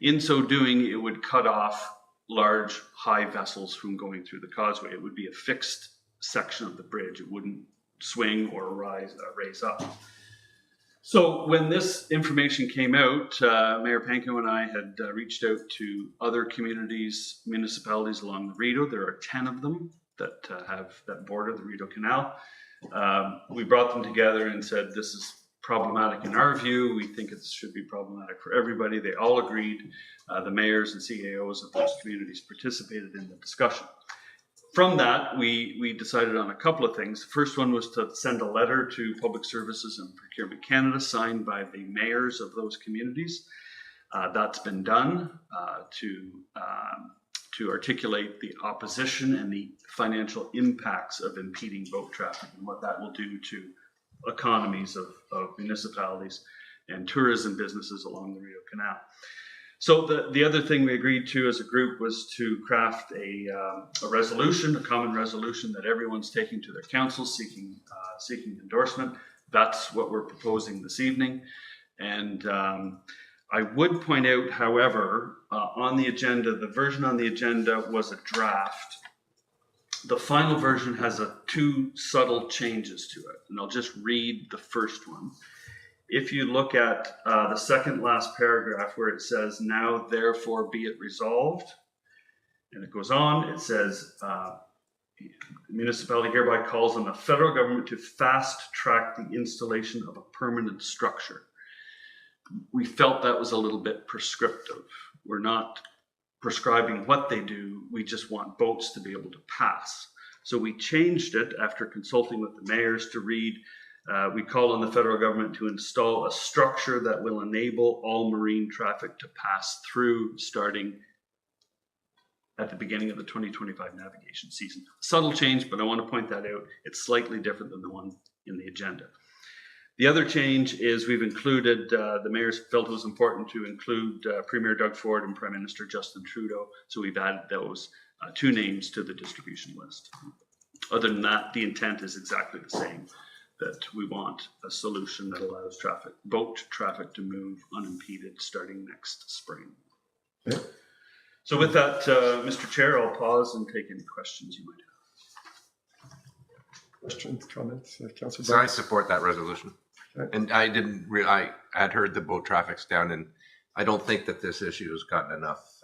In so doing, it would cut off large, high vessels from going through the causeway. It would be a fixed section of the bridge. It wouldn't swing or raise up. So when this information came out, Mayor Pankow and I had reached out to other communities, municipalities along the Rideau. There are 10 of them that border the Rideau Canal. We brought them together and said, this is problematic in our view. We think it should be problematic for everybody. They all agreed. The mayors and CAOs of those communities participated in the discussion. From that, we decided on a couple of things. The first one was to send a letter to Public Services and Procurement Canada signed by the mayors of those communities. That's been done to articulate the opposition and the financial impacts of impeding boat traffic and what that will do to economies of municipalities and tourism businesses along the Rideau Canal. So the other thing we agreed to as a group was to craft a resolution, a common resolution that everyone's taking to their council seeking endorsement. That's what we're proposing this evening. And I would point out, however, on the agenda, the version on the agenda was a draft. The final version has two subtle changes to it, and I'll just read the first one. If you look at the second last paragraph where it says, "Now therefore be it resolved," and it goes on, it says, "The municipality hereby calls on the federal government to fast track the installation of a permanent structure." We felt that was a little bit prescriptive. We're not prescribing what they do. We just want boats to be able to pass. So we changed it after consulting with the mayors to read, we call on the federal government to install a structure that will enable all marine traffic to pass through starting at the beginning of the 2025 navigation season. Subtle change, but I want to point that out. It's slightly different than the one in the agenda. The other change is we've included, the mayors felt it was important to include Premier Doug Ford and Prime Minister Justin Trudeau. So we've added those two names to the distribution list. Other than that, the intent is exactly the same, that we want a solution that allows boat traffic to move unimpeded starting next spring. Okay. So with that, Mr. Chair, I'll pause and take any questions you might have. Questions, comments, Councillor So I Barnes? support that resolution. Okay. And I had heard the boat traffic's down, and I don't think that this issue has gotten enough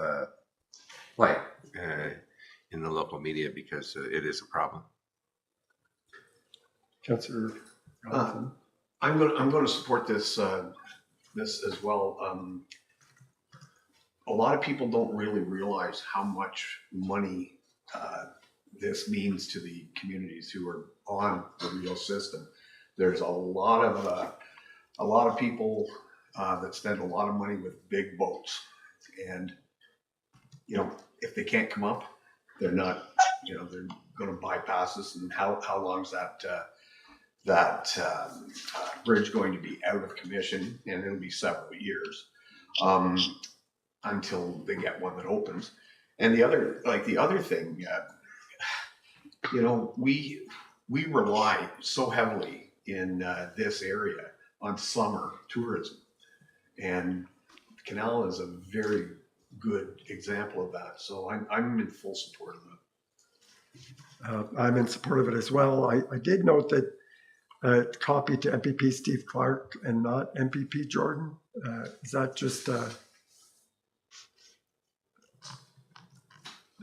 play in the local media because it is a problem. Councillor Robinson? I'm going to support this as well. A lot of people don't really realize how much money this means to the communities who are on the Rideau system. There's a lot of people that spend a lot of money with big boats, and if they can't come up, they're not. They're going to bypass us. And how long is that bridge going to be out of commission? And it'll be several years until they get one that opens. And the other thing, we rely so heavily in this area on summer tourism, and the canal is a very good example of that. So I'm in full support of that. I'm in support of it as well. I did note that copy to MPP Steve Clark and not MPP Jordan. Is that just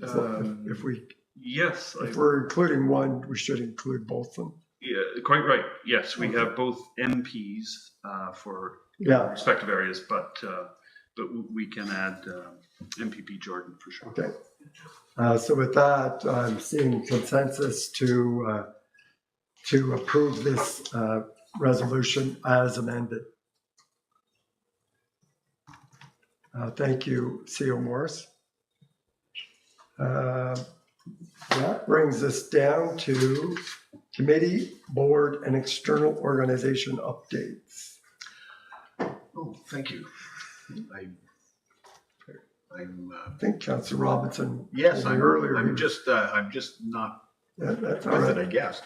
if we're including one, we should include both of them? Yeah, quite right. Yes, we have both MPs for respective areas, but we can add MPP Jordan for sure. Okay. So with that, I'm seeing consensus to approve this resolution as amended. Thank you, CO Morris. That brings us down to committee, board, and external organization updates. Oh, thank you. I think Councillor Robinson. Yes, told me earlier. I'm just not that's all with right. it, I guess.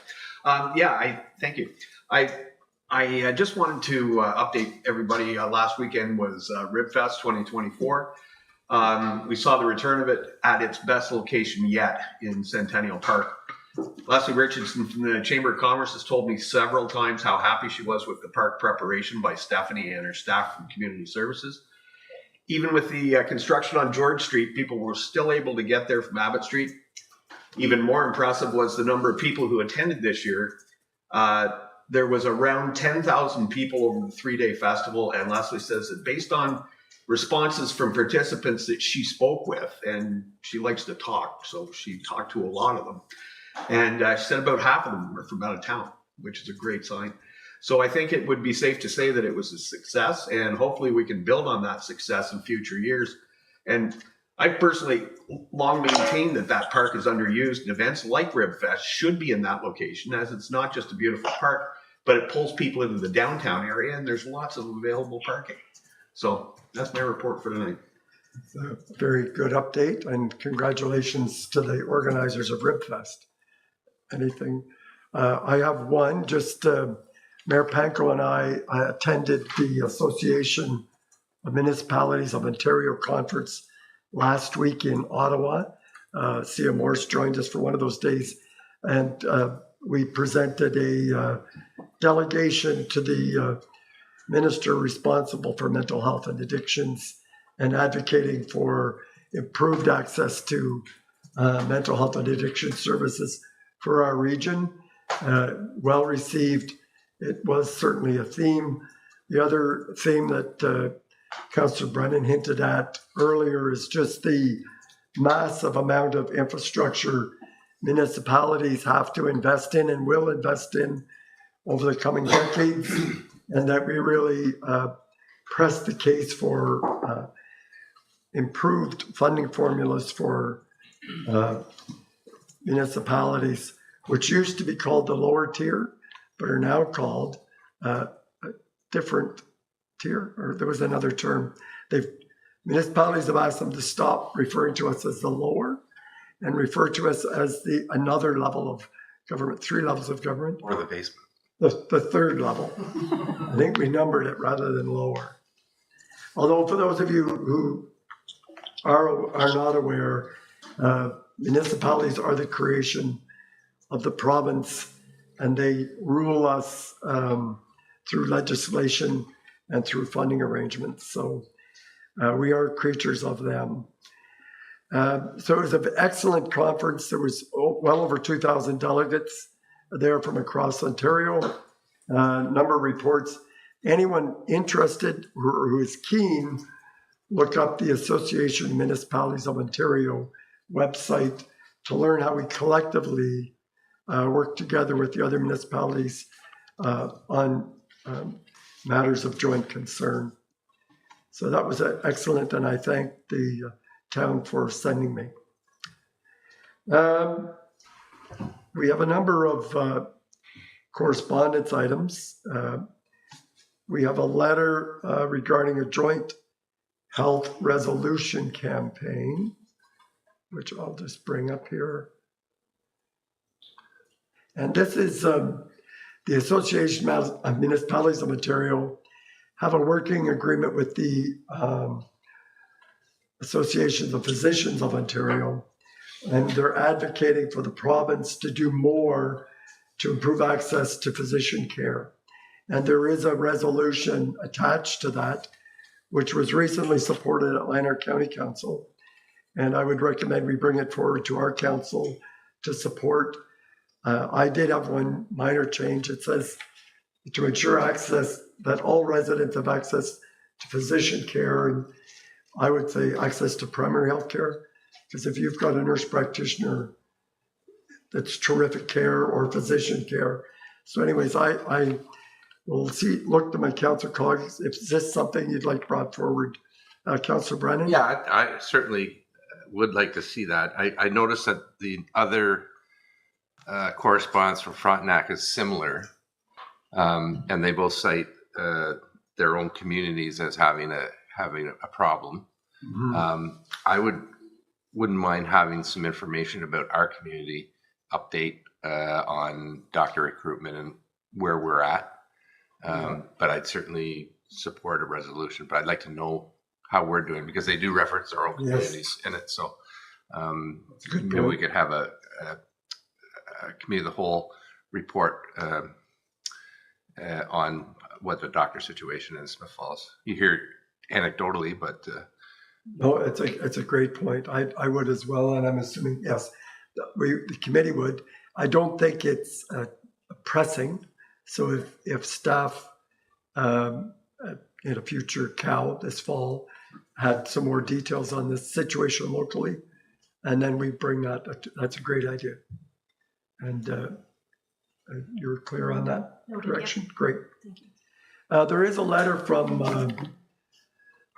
Thank you. I just wanted to update everybody. Last weekend was RibFest 2024. We saw the return of it at its best location yet in Centennial Park. Leslie Richardson from the Chamber of Commerce has told me several times how happy she was with the park preparation by Stephanie and her staff from Community Services. Even with the construction on George Street, people were still able to get there from Abbott Street. Even more impressive was the number of people who attended this year. There was around 10,000 people over the 3-day festival, and Leslie says that based on responses from participants that she spoke with, and she likes to talk, so she talked to a lot of them. And she said about half of them were from out of town, which is a great sign. So I think it would be safe to say that it was a success, and hopefully we can build on that success in future years. And I personally long maintained that that park is underused, and events like RibFest should be in that location, as it's not just a beautiful park, but it pulls people into the downtown area, and there's lots of available parking. So that's my report for tonight. It's a very good update, and congratulations to the organizers of RibFest. Anything? I have one, just Mayor Panko and I attended the Association of Municipalities of Ontario conference last week in Ottawa. Sia Morse joined us for one of those days, and we presented a delegation to the minister responsible for mental health and addictions and advocating for improved access to mental health and addiction services for our region. Well received. It was certainly a theme. The other theme that Councillor Brennan hinted at earlier is just the massive amount of infrastructure municipalities have to invest in and will invest in over the coming decades, and that we really press the case for improved funding formulas for municipalities, which used to be called the lower tier, but are now called a different tier, or there was another term. Municipalities have asked them to stop referring to us as the lower and refer to us as the another level of government, 3 levels of government. Or the basement. The third level. I think we numbered it rather than lower. Although for those of you who are not aware, municipalities are the creation of the province, and they rule us through legislation and through funding arrangements. So we are creatures of them. So it was an excellent conference. There was well over 2,000 delegates there from across Ontario. Number of reports. Anyone interested or who is keen, look up the Association of Municipalities of Ontario website to learn how we collectively work together with the other municipalities on matters of joint concern. So that was excellent, and I thank the town for sending me. We have a number of correspondence items. We have a letter regarding a joint health resolution campaign, which I'll just bring up here. And this is the Association of Municipalities of Ontario have a working agreement with the Association of Physicians of Ontario, and they're advocating for the province to do more to improve access to physician care. And there is a resolution attached to that, which was recently supported at Lanark County Council. And I would recommend we bring it forward to our council to support. I did have one minor change. It says to ensure access, that all residents have access to physician care, and I would say access to primary health care, because if you've got a nurse practitioner, that's terrific care, or physician care. So anyways, I will look to my council colleagues. If this is something you'd like brought forward, Councillor Brennan? Yeah, I certainly would like to see that. I noticed that the other correspondence from Frontenac is similar, and they both cite their own communities as having a problem. Mm-hmm. I wouldn't mind having some information about our community update on doctor recruitment and where we're at. But I'd certainly support a resolution, but I'd like to know how we're doing, because they do reference our own communities in it. So maybe we could have a committee of the whole report on what the doctor situation in Smith Falls. You hear anecdotally, but no, it's a great point. I would as well, and I'm assuming yes, the committee would. I don't think it's pressing. So if staff in a future COW this fall had some more details on this situation locally. And then we bring that, that's a great idea. And you're clear on that Noted, direction? yep. Great. Thank you. There is a letter from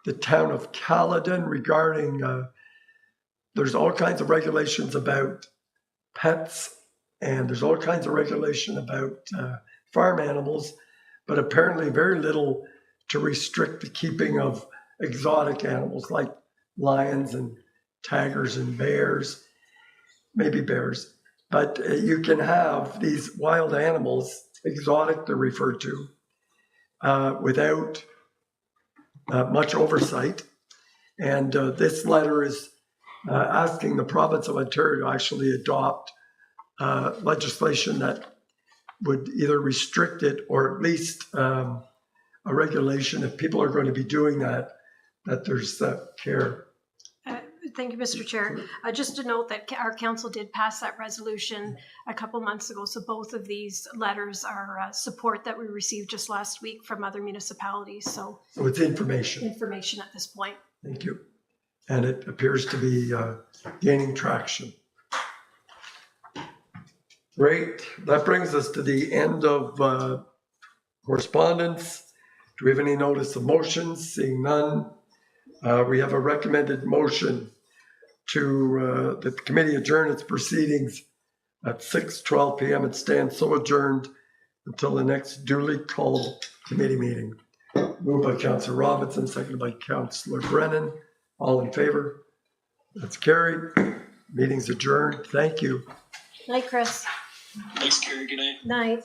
the town of Caledon regarding, there's all kinds of regulations about pets, and there's all kinds of regulation about farm animals, but apparently very little to restrict the keeping of exotic animals like lions and tigers and bears, maybe bears. But you can have these wild animals, exotic they're referred to, without much oversight. And this letter is asking the province of Ontario to actually adopt legislation that would either restrict it or at least a regulation if people are going to be doing that there's care. Thank you, Mr. Chair. Just to note that our council did pass that resolution a couple months ago. So both of these letters are support that we received just last week from other municipalities. So it's information. Information at this point. Thank you. And it appears to be gaining traction. Great. That brings us to the end of correspondence. Do we have any notice of motions? Seeing none. We have a recommended motion to that the committee adjourn its proceedings at 6:12 p.m. and stand so adjourned until the next duly called committee meeting. Moved by Councillor Robinson, seconded by Councillor Brennan. All in favor? That's carried. Meeting's adjourned. Thank you. Night, Chris. Thanks, Carrie. Good night. Night.